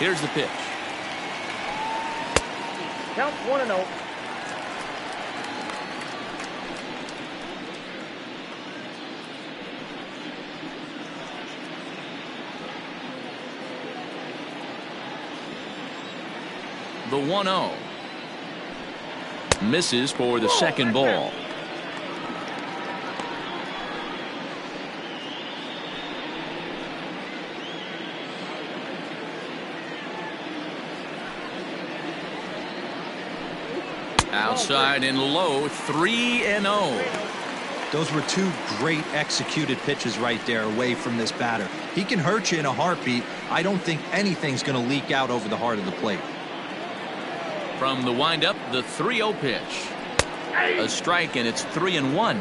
Here's the pitch. Count 1-0. The 1-0 misses for the second ball. Outside and low, 3-0. Those were 2 great executed pitches right there away from this batter. He can hurt you in a heartbeat. I don't think anything's going to leak out over the heart of the plate. From the windup, the 3-0 pitch. A strike, and it's 3-1.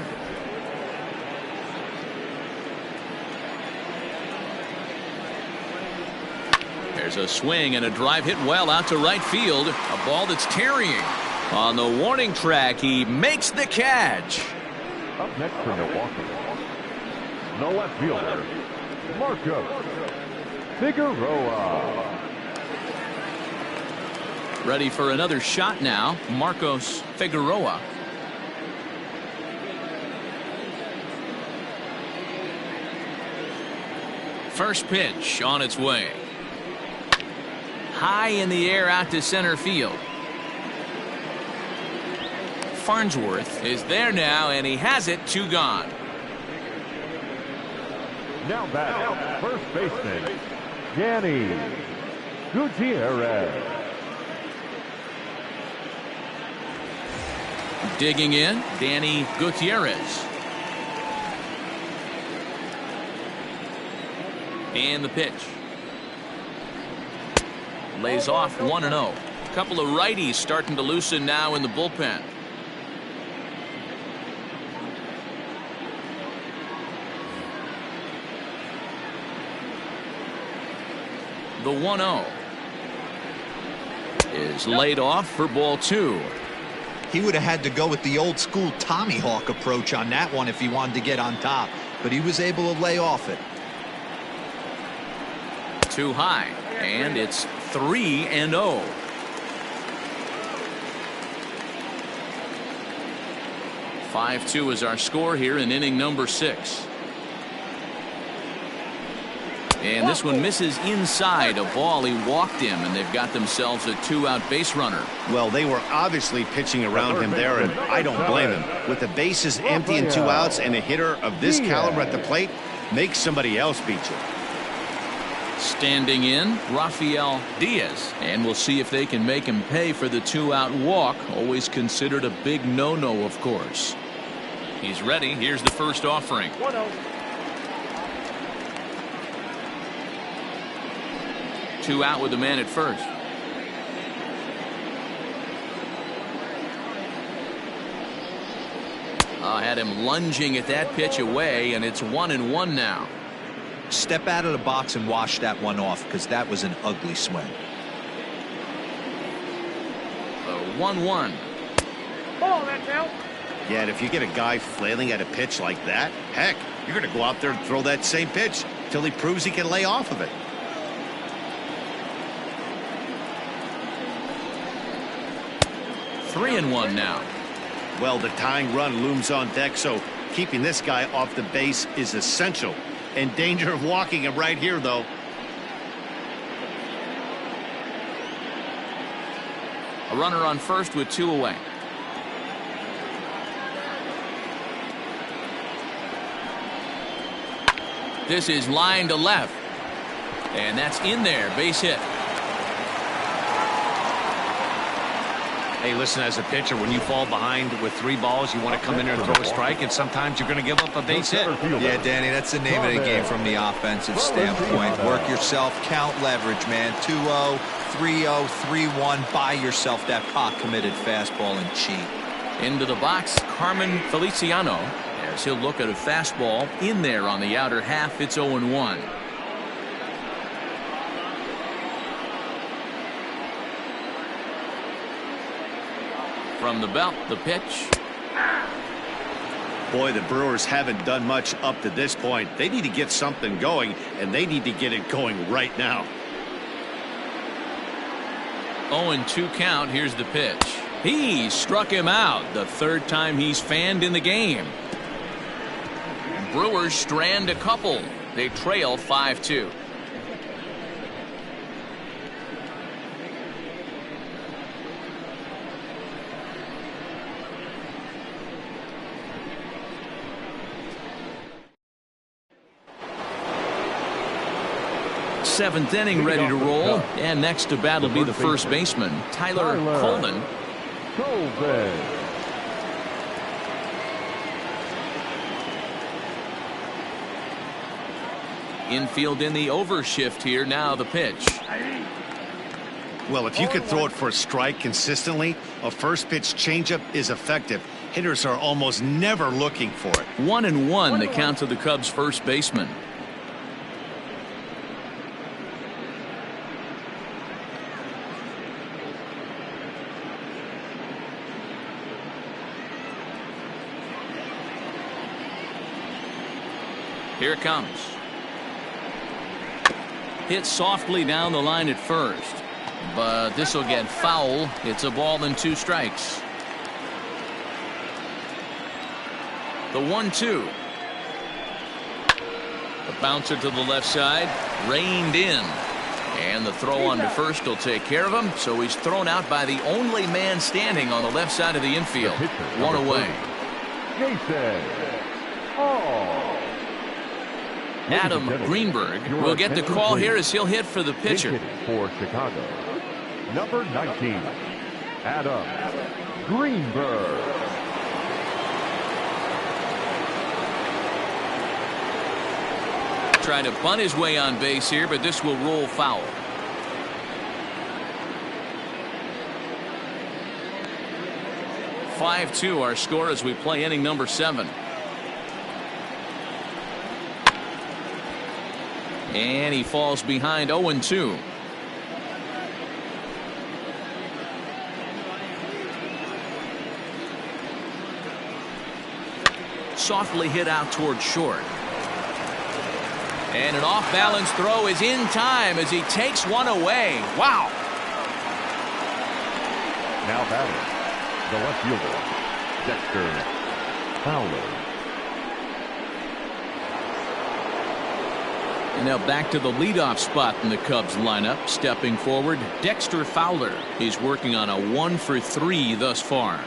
There's a swing and a drive hit well out to right field. A ball that's tarrying. On the warning track, he makes the catch. Up next for Milwaukee, the left fielder, Marco Figueroa. Ready for another shot now, Marcos Figueroa. First pitch on its way. High in the air out to center field. Farnsworth is there now, and he has it. 2 gone. Now batting, first baseman, Danny Gutierrez. Digging in, Danny Gutierrez. And the pitch. Lays off 1-0. A couple of righties starting to loosen now in the bullpen. The 1-0 is laid off for ball 2. He would have had to go with the old school Tommy Hawk approach on that one if he wanted to get on top, but he was able to lay off it. Too high, and it's 3-0. Five-2 is our score here in inning number 6. And this one misses inside a ball. He walked him, and they've got themselves a 2-out base runner. Well, they were obviously pitching around him there, and I don't blame him. With the bases empty and 2 outs and a hitter of this caliber at the plate, make somebody else beat you. Standing in, Rafael Diaz, and we'll see if they can make him pay for the 2-out walk. Always considered a big no-no, of course. He's ready. Here's the first offering. 1-0. 2 out with the man at first. Had him lunging at that pitch away, and it's 1-1 now. Step out of the box and wash that one off, because that was an ugly swing. 1-1. Oh, that's out. Yeah, and if you get a guy flailing at a pitch like that, heck, you're going to go out there and throw that same pitch till he proves he can lay off of it. 3-1 now. Well, the tying run looms on deck, so keeping this guy off the base is essential. In danger of walking him right here, though. A runner on first with 2 away. This is line to left, and that's in there. Base hit. Hey, listen, as a pitcher, when you fall behind with 3 balls, you want to come in there and throw a strike, and sometimes you're going to give up a base hit. Yeah, Danny, that's the name of the game from the offensive standpoint. Work yourself, count leverage, man. 2-0, 3-0, 3-1. Buy yourself that pot-committed fastball and cheat. Into the box, Carmen Feliciano, as he'll look at a fastball in there on the outer half. It's 0-1. From the belt, the pitch. Boy, the Brewers haven't done much up to this point. They need to get something going, and they need to get it going right now. 0-2 count. Here's the pitch. He struck him out. The 3rd time he's fanned in the game. Brewers strand a couple. They trail 5-2. Seventh inning ready to roll, and next to bat will be the first baseman, Tyler Coleman. Infield in the overshift here. Now the pitch. Well, if you could throw it for a strike consistently, a first pitch changeup is effective. Hitters are almost never looking for it. 1-1 the count to the Cubs first baseman. Here it comes. Hit softly down the line at first, but this will get foul. It's a ball and 2 strikes. The 1-2. The bouncer to the left side, reined in, and the throw on to first will take care of him. So he's thrown out by the only man standing on the left side of the infield. 1 away. Adam Greenberg will get the call here as he'll hit for the pitcher. For Chicago, number 19, Adam Greenberg. Trying to bunt his way on base here, but this will roll foul. (5-2) our score as we play inning number 7. And he falls behind 0-2. Softly hit out toward short. And an off-balance throw is in time as he takes one away. Wow. Now batting, the left fielder, Dexter Fowler. And now back to the leadoff spot in the Cubs lineup. Stepping forward, Dexter Fowler. He's working on a 1-for-3 thus far.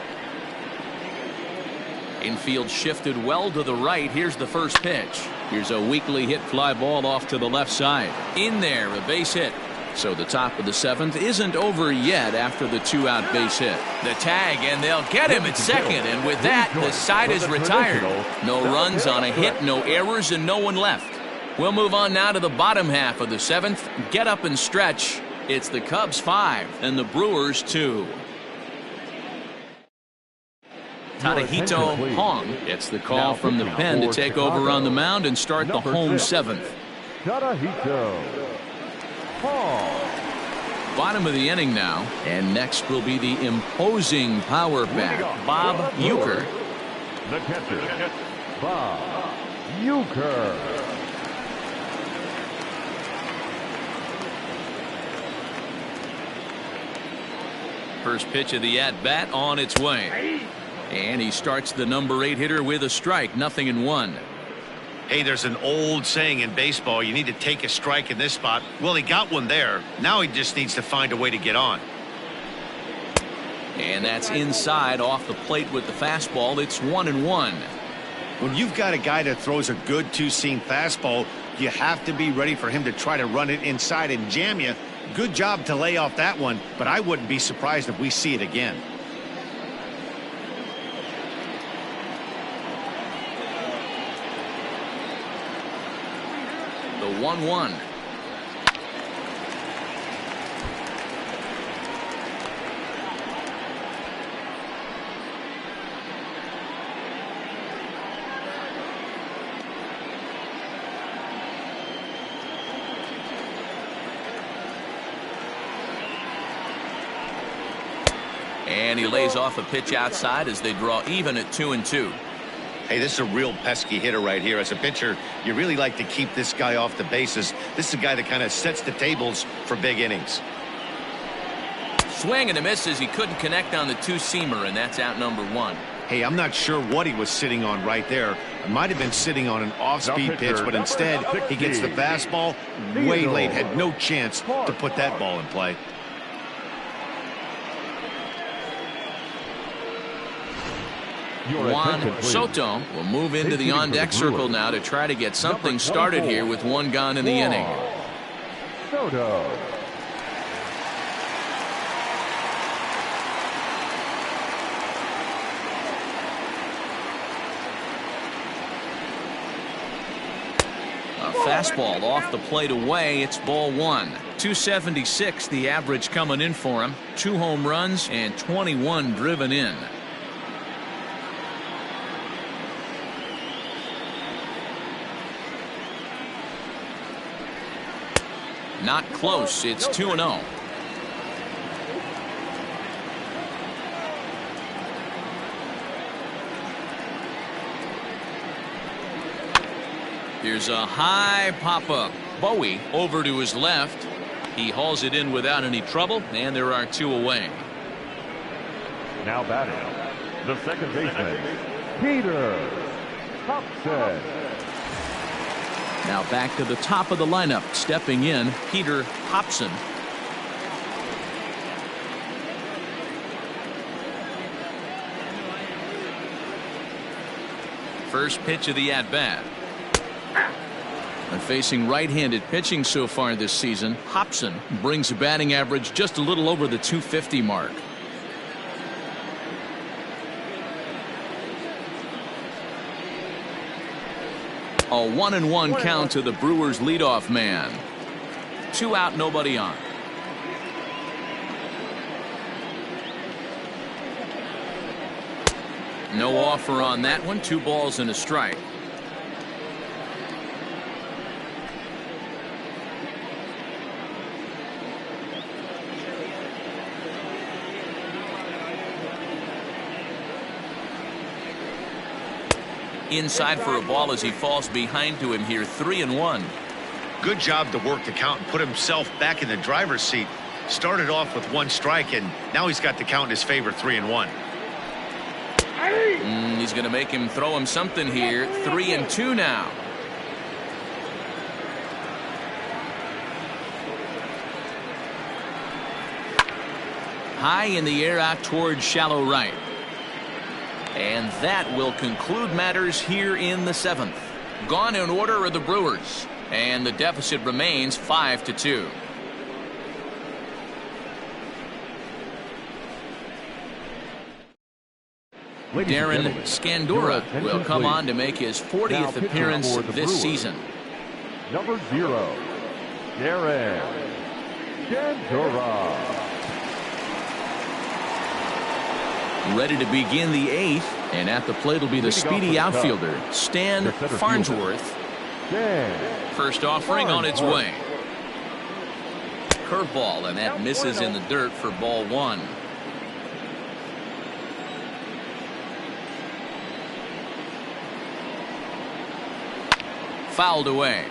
Infield shifted well to the right. Here's the first pitch. Here's a weakly hit fly ball off to the left side. In there, a base hit. So the top of the 7th isn't over yet after the 2-out base hit. The tag, and they'll get him at second. And with that, the side is retired. No runs on a hit, no errors, and no one left. We'll move on now to the bottom half of the 7th. Get up and stretch. It's the Cubs 5 and the Brewers 2. Tadahito Hong gets the call from the pen to take over on the mound and start the home 7th. Tadahito Hong. Bottom of the inning now, and next will be the imposing power bat, Bob Uecker. The catcher, Bob Uecker. First pitch of the at-bat on its way. And he starts the number 8 hitter with a strike, 0-1. Hey, there's an old saying in baseball, you need to take a strike in this spot. Well, he got one there. Now he just needs to find a way to get on. And that's inside off the plate with the fastball. It's 1-1. When you've got a guy that throws a good two-seam fastball, you have to be ready for him to try to run it inside and jam you. Good job to lay off that one, but I wouldn't be surprised if we see it again. The 1-1. And he lays off a pitch outside as they draw even at 2-2. Hey, this is a real pesky hitter right here. As a pitcher, you really like to keep this guy off the bases. This is a guy that kind of sets the tables for big innings. Swing and a miss as he couldn't connect on the two-seamer, and that's out number 1. Hey, I'm not sure what he was sitting on right there. It might have been sitting on an off-speed pitch, but instead he gets the fastball way late. Had no chance to put that ball in play. Juan Soto will move into the on-deck circle now to try to get something started here with one gone in the inning. Soto. A fastball off the plate away. It's ball 1. 276 the average coming in for him. 2 home runs and 21 driven in. Not close. It's 2-0. Here's a high pop-up. Bowie over to his left. He hauls it in without any trouble, and there are 2 away. Now batting, the second baseman, Peter Hobson. Now back to the top of the lineup. Stepping in, Peter Hobson. First pitch of the at-bat. And facing right-handed pitching so far this season, Hobson brings a batting average just a little over the 250 mark. 1-1 count to the Brewers leadoff man. 2 out, nobody on. No offer on that one. 2 balls and a strike. Inside for a ball as he falls behind to him here. 3-1. Good job to work the count and put himself back in the driver's seat. Started off with 1 strike, and now he's got the count in his favor. 3-1. He's going to make him throw him something here. 3-2 now. High in the air out towards shallow right. And that will conclude matters here in the 7th. Gone in order are the Brewers, and the deficit remains 5-2. Darren Scandura will come on to make his 40th appearance this season. Number 0, Darren Scandura. Ready to begin the 8th, and at the plate will be the speedy outfielder, Stan Farnsworth. First offering on its way. Curveball, and that misses in the dirt for ball 1. Fouled away.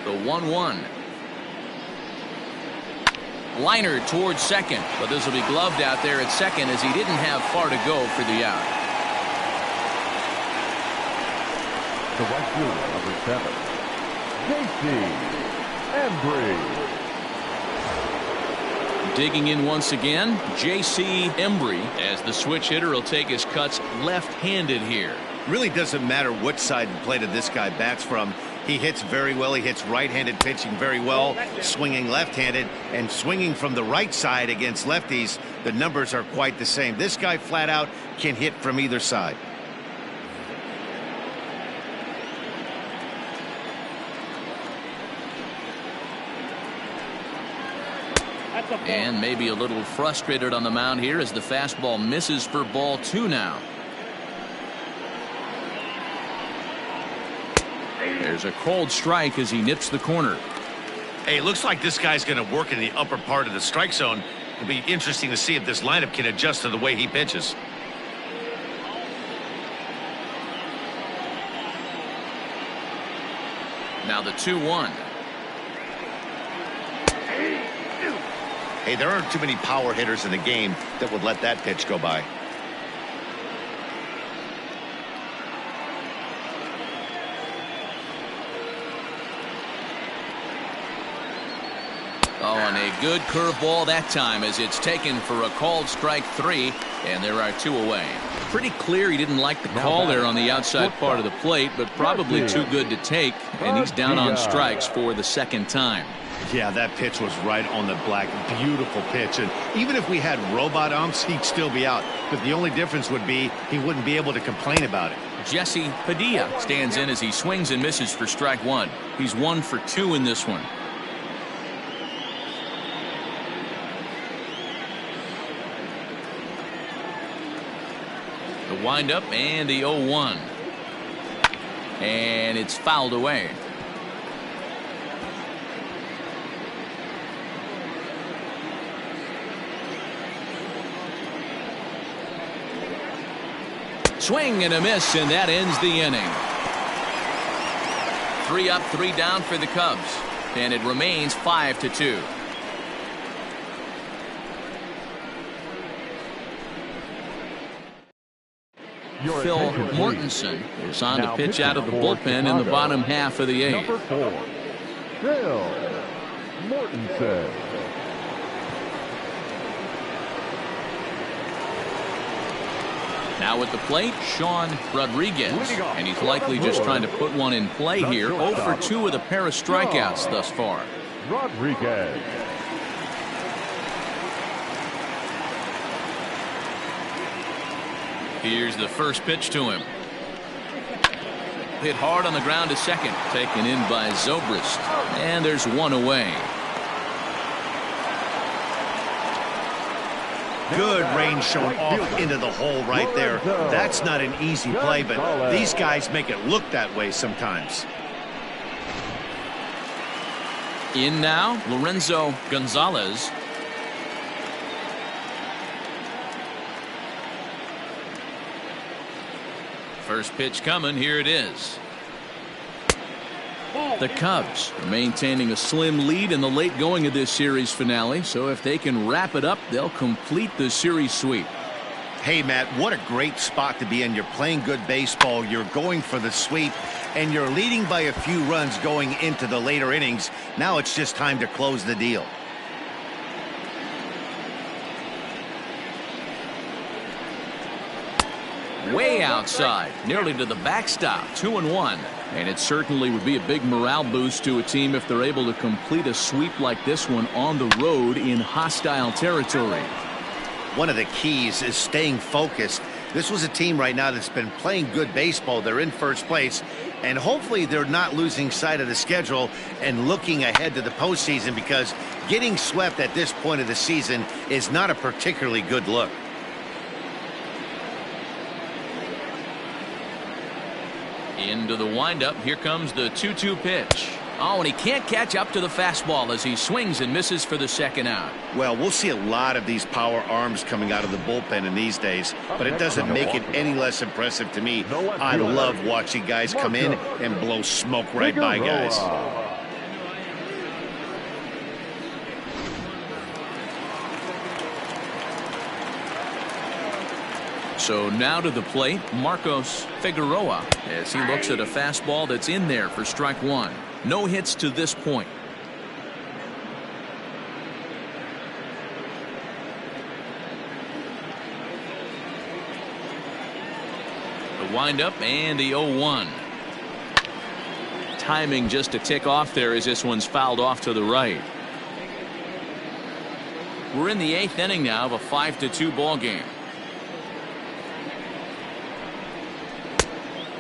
The 1-1. Liner towards second, but this will be gloved out there at second as he didn't have far to go for the out. The right fielder, number 7, J.C. Embry. Digging in once again, J.C. Embry, as the switch hitter will take his cuts left-handed here. Really doesn't matter what side of the plate this guy bats from. He hits very well. He hits right-handed pitching very well, swinging left-handed, and swinging from the right side against lefties. The numbers are quite the same. This guy flat out can hit from either side. And maybe a little frustrated on the mound here as the fastball misses for ball 2 now. There's a cold strike as he nips the corner. Hey, it looks like this guy's going to work in the upper part of the strike zone. It'll be interesting to see if this lineup can adjust to the way he pitches. Now the 2-1. Hey, there aren't too many power hitters in the game that would let that pitch go by. Oh, and a good curveball that time as it's taken for a called strike 3, and there are 2 away. Pretty clear he didn't like the call there on the outside part of the plate, but probably too good to take, and he's down on strikes for the 2nd time. Yeah, that pitch was right on the black. Beautiful pitch. And even if we had robot umps, he'd still be out. But the only difference would be he wouldn't be able to complain about it. Jesse Padilla stands in as he swings and misses for strike 1. He's 1 for 2 in this one. The windup and the 0-1. And it's fouled away. Swing and a miss, and that ends the inning. 3 up, 3 down for the Cubs, and it remains 5-2. Phil Mortensen is on to pitch out of the bullpen in the bottom half of the 8th. Number 4, Phil Mortensen. Now at the plate, Sean Rodriguez, and he's likely just trying to put one in play here. 0 for 2 with a pair of strikeouts thus far. Rodriguez. Here's the first pitch to him. Hit hard on the ground to second. Taken in by Zobrist. And there's one away. Good range shown off into the hole right there. That's not an easy play, but these guys make it look that way sometimes. In now, Lorenzo Gonzalez. First pitch coming. Here it is. The Cubs are maintaining a slim lead in the late going of this series finale, so if they can wrap it up, they'll complete the series sweep. Hey, Matt, what a great spot to be in. You're playing good baseball, you're going for the sweep, and you're leading by a few runs going into the later innings. Now it's just time to close the deal. Way outside, nearly to the backstop, 2-1. And it certainly would be a big morale boost to a team if they're able to complete a sweep like this one on the road in hostile territory. One of the keys is staying focused. This was a team right now that's been playing good baseball. They're in first place, and hopefully they're not losing sight of the schedule and looking ahead to the postseason, because getting swept at this point of the season is not a particularly good look. Into the windup. Here comes the 2-2 pitch. Oh, and he can't catch up to the fastball as he swings and misses for the second out. Well, we'll see a lot of these power arms coming out of the bullpen in these days, but it doesn't make it any less impressive to me. I love watching guys come in and blow smoke right by guys. So now to the plate, Marcos Figueroa, as he looks at a fastball that's in there for strike one. No hits to this point. The windup and the 0-1. Timing just a tick off there as this one's fouled off to the right. We're in the 8th inning now of a 5-2 ball game.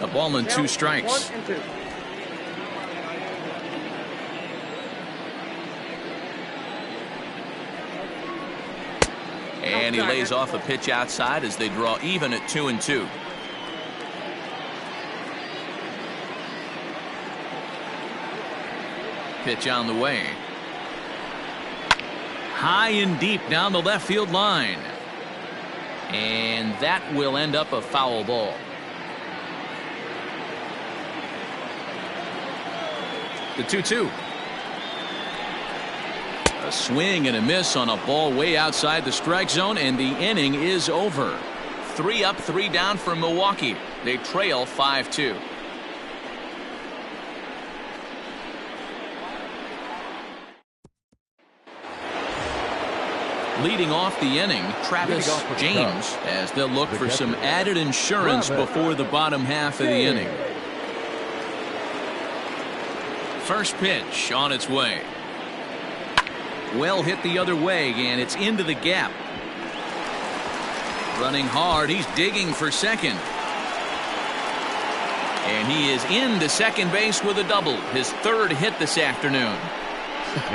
A ball and 2 strikes. And he lays off a pitch outside as they draw even at 2-2. Pitch on the way. High and deep down the left field line. And that will end up a foul ball. The 2-2. A swing and a miss on a ball way outside the strike zone, and the inning is over. 3 up, 3 down for Milwaukee. They trail 5-2. Leading off the inning, Travis James, as they'll look for some added insurance before the bottom half of the inning. First pitch on its way. Well hit the other way, and it's into the gap. Running hard, he's digging for second. And he is into second base with a double, his 3rd hit this afternoon.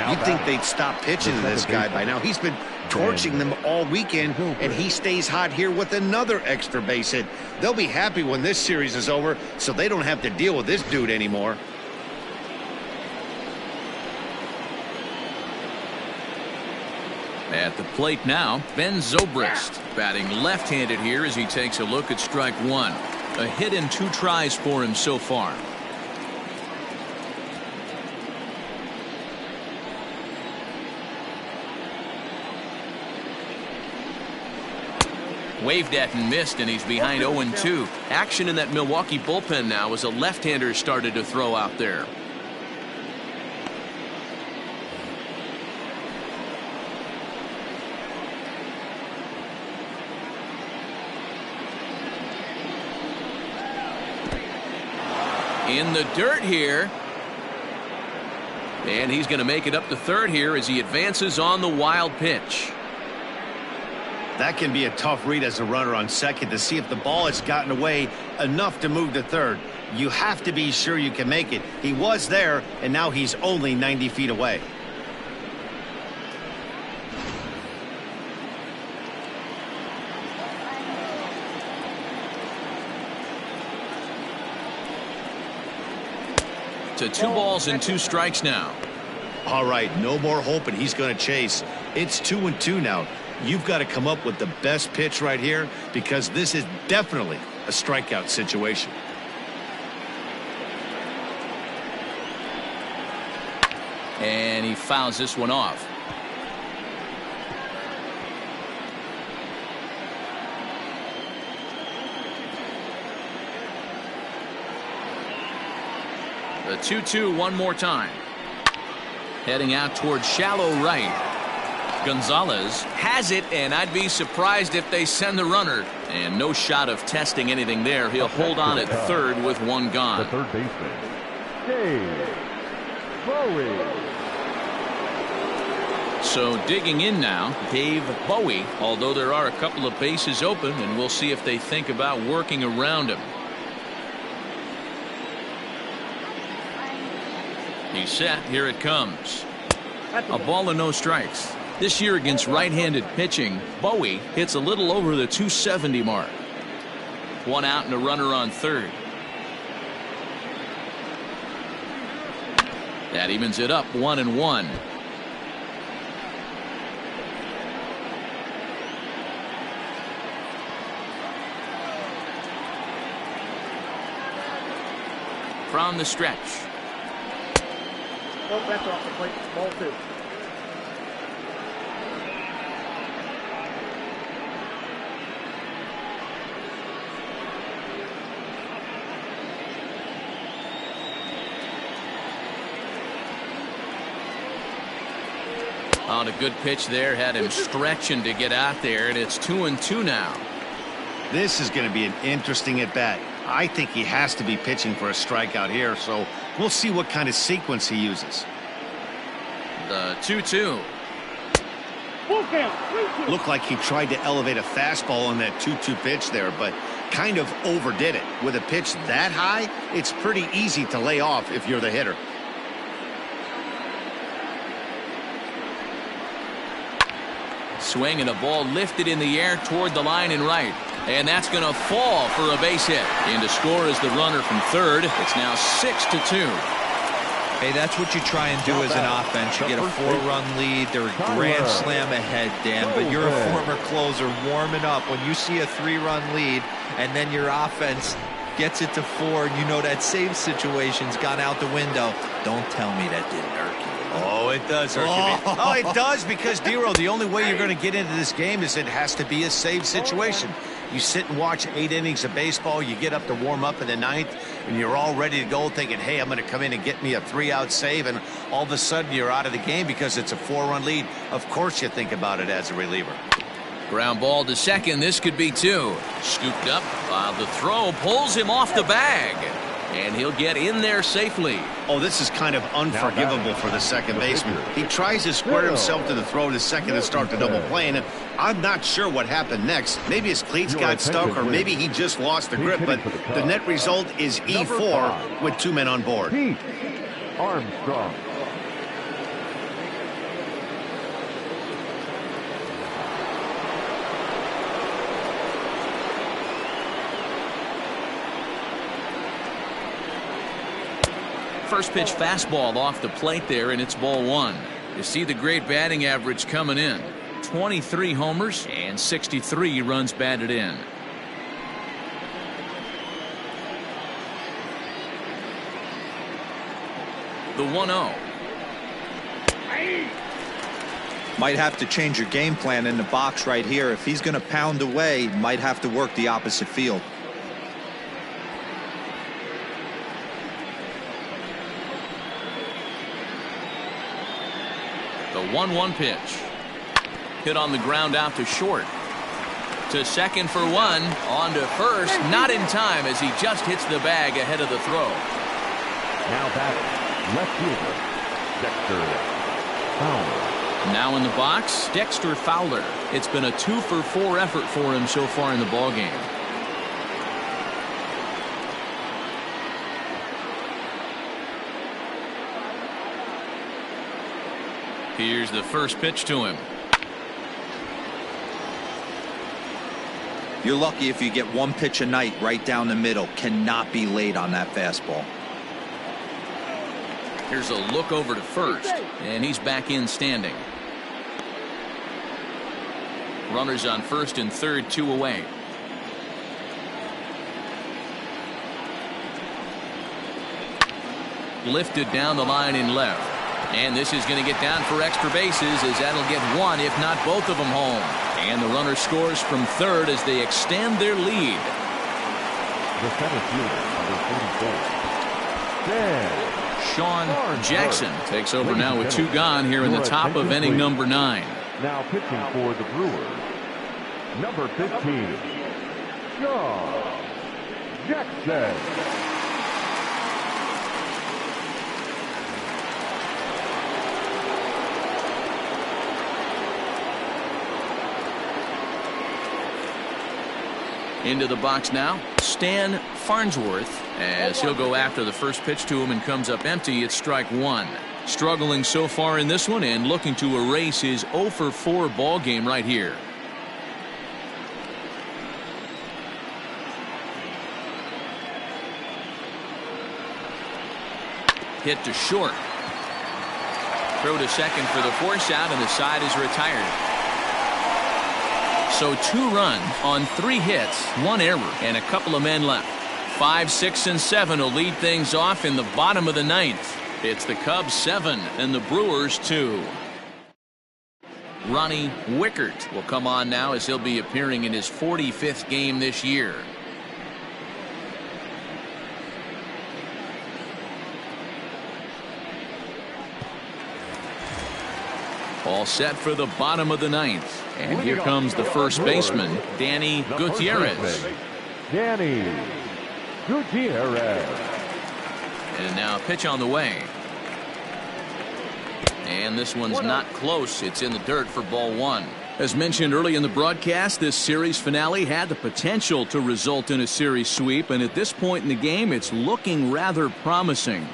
You'd think they'd stop pitching to this guy by now. He's been torching them all weekend, and he stays hot here with another extra base hit. They'll be happy when this series is over, so they don't have to deal with this dude anymore. At the plate now, Ben Zobrist, batting left-handed here as he takes a look at strike one. A hit in 2 tries for him so far. Waved at and missed, and he's behind 0-2. Action in that Milwaukee bullpen now as a left-hander started to throw out there. In the dirt here. And he's going to make it up to third here as he advances on the wild pitch. That can be a tough read as a runner on second to see if the ball has gotten away enough to move to third. You have to be sure you can make it. He was there, and now he's only 90 feet away. To 2 balls and 2 strikes now. All right, no more hoping he's going to chase. It's 2-2 now. You've got to come up with the best pitch right here because this is definitely a strikeout situation. And he fouls this one off. The 2-2 one more time. Heading out towards shallow right. Gonzalez has it, and I'd be surprised if they send the runner. And no shot of testing anything there. He'll hold on at third with 1 gone. The third baseman, Dave Bowie. So digging in now, Dave Bowie, although there are a couple of bases open, and we'll see if they think about working around him. He's set. Here it comes. A ball and no strikes. This year against right-handed pitching, Bowie hits a little over the 270 mark. 1 out and a runner on third. That evens it up 1-1. From the stretch. Oh, that's off the plate. Ball 2. On a good pitch there, had him stretching to get out there, and it's 2-2 now. This is going to be an interesting at-bat. I think he has to be pitching for a strikeout here, so we'll see what kind of sequence he uses. The 2-2. Full count. 3-2. Looked like he tried to elevate a fastball on that 2-2 pitch there, but kind of overdid it. With a pitch that high, it's pretty easy to lay off if you're the hitter. Swing and a ball lifted in the air toward the line and right. And that's going to fall for a base hit. In to score is the runner from third. It's now 6-2. Hey, that's what you try and do as an offense. You get a 4-run lead. They're a grand slam ahead, Dan, but you're a former closer warming up. When you see a 3-run lead and then your offense gets it to 4, and you know that save situation's gone out the window, don't tell me that didn't irk you. Oh, it does hurt you. Oh, it does because, Dero, the only way you're going to get into this game is it has to be a save situation. You sit and watch 8 innings of baseball, you get up to warm up in the 9th, and you're all ready to go thinking, hey, I'm going to come in and get me a 3-out save, and all of a sudden you're out of the game because it's a 4-run lead. Of course you think about it as a reliever. Ground ball to second. This could be 2. Scooped up while the throw pulls him off the bag. And he'll get in there safely. Oh, this is kind of unforgivable for the second baseman. He tries to square himself to the throw to second and start the double play, and I'm not sure what happened next. Maybe his cleats got stuck, or maybe he just lost the grip, but the net result is E4 with 2 men on board. Pete Armstrong. First pitch fastball off the plate there, and it's ball 1. You see the great batting average coming in. 23 homers and 63 runs batted in. The 1-0. Might have to change your game plan in the box right here. If he's going to pound away, might have to work the opposite field. The 1-1 pitch. Hit on the ground out to short. To second for 1. On to first. Not in time as he just hits the bag ahead of the throw. Now batting, left fielder, Dexter Fowler. Now in the box, Dexter Fowler. It's been a 2-for-4 effort for him so far in the ballgame. Here's the first pitch to him. You're lucky if you get one pitch a night right down the middle. Cannot be late on that fastball. Here's a look over to first, and he's back in standing. Runners on first and third, 2 away. Lifted down the line in left. And this is going to get down for extra bases, as that'll get one, if not both of them, home. And the runner scores from third as they extend their lead. The center fielder, number 44, Dan Sean Jackson takes over now with 2 gone here in the top of inning number 9. Now pitching for the Brewers, number 15, Sean Jackson. Into the box now, Stan Farnsworth, as he'll go after the first pitch to him and comes up empty. It's strike 1. Struggling so far in this one and looking to erase his 0-for-4 ball game right here. Hit to short. Throw to second for the force out, and the side is retired. So 2 runs on 3 hits, 1 error, and a couple of men left. 5, 6, and 7 will lead things off in the bottom of the 9th. It's the Cubs 7 and the Brewers 2. Ronnie Wickert will come on now, as he'll be appearing in his 45th game this year. All set for the bottom of the 9th. And here comes the first baseman, Danny Gutierrez. Danny Gutierrez. And now a pitch on the way. And this one's not close. It's in the dirt for ball 1. As mentioned early in the broadcast, this series finale had the potential to result in a series sweep. And at this point in the game, it's looking rather promising.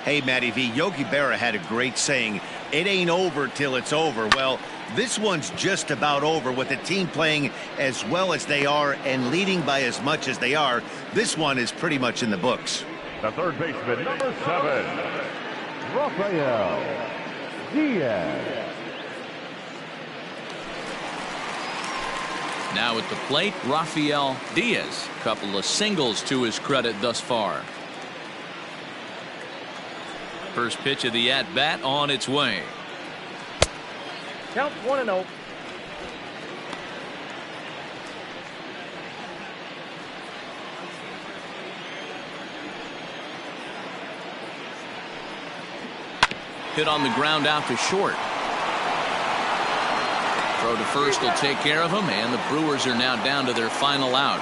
Hey, Matty V, Yogi Berra had a great saying, it ain't over till it's over. Well, this one's just about over with the team playing as well as they are and leading by as much as they are. This one is pretty much in the books. The third baseman, number 7, Rafael Diaz. Now at the plate, Rafael Diaz. A couple of singles to his credit thus far. First pitch of the at-bat on its way. Count 1-0. Hit on the ground out to short. Throw to first will take care of him, and the Brewers are now down to their final out.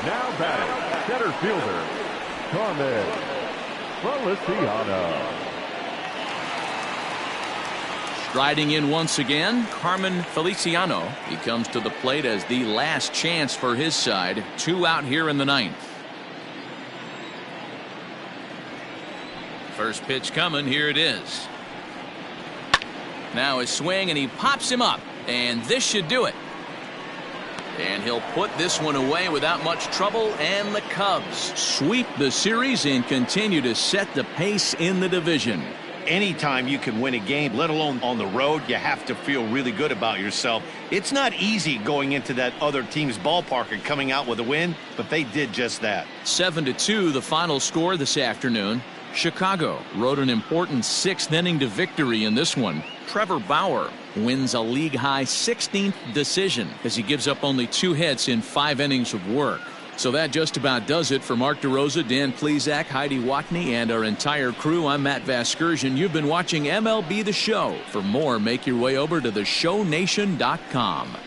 Now batting, center fielder, Carmen Feliciano. Striding in once again, Carmen Feliciano. He comes to the plate as the last chance for his side. 2 out here in the 9th. First pitch coming. Here it is. Now his swing, and he pops him up. And this should do it. And he'll put this one away without much trouble, and the Cubs sweep the series and continue to set the pace in the division. Anytime you can win a game, let alone on the road, you have to feel really good about yourself. It's not easy going into that other team's ballpark and coming out with a win, but they did just that. 7-2 the final score this afternoon. Chicago rode an important 6th inning to victory in this one. Trevor Bauer wins a league-high 16th decision as he gives up only 2 hits in 5 innings of work. So that just about does it for Mark DeRosa, Dan Plesac, Heidi Watney, and our entire crew. I'm Matt Vasgersian. You've been watching MLB The Show. For more, make your way over to theshownation.com.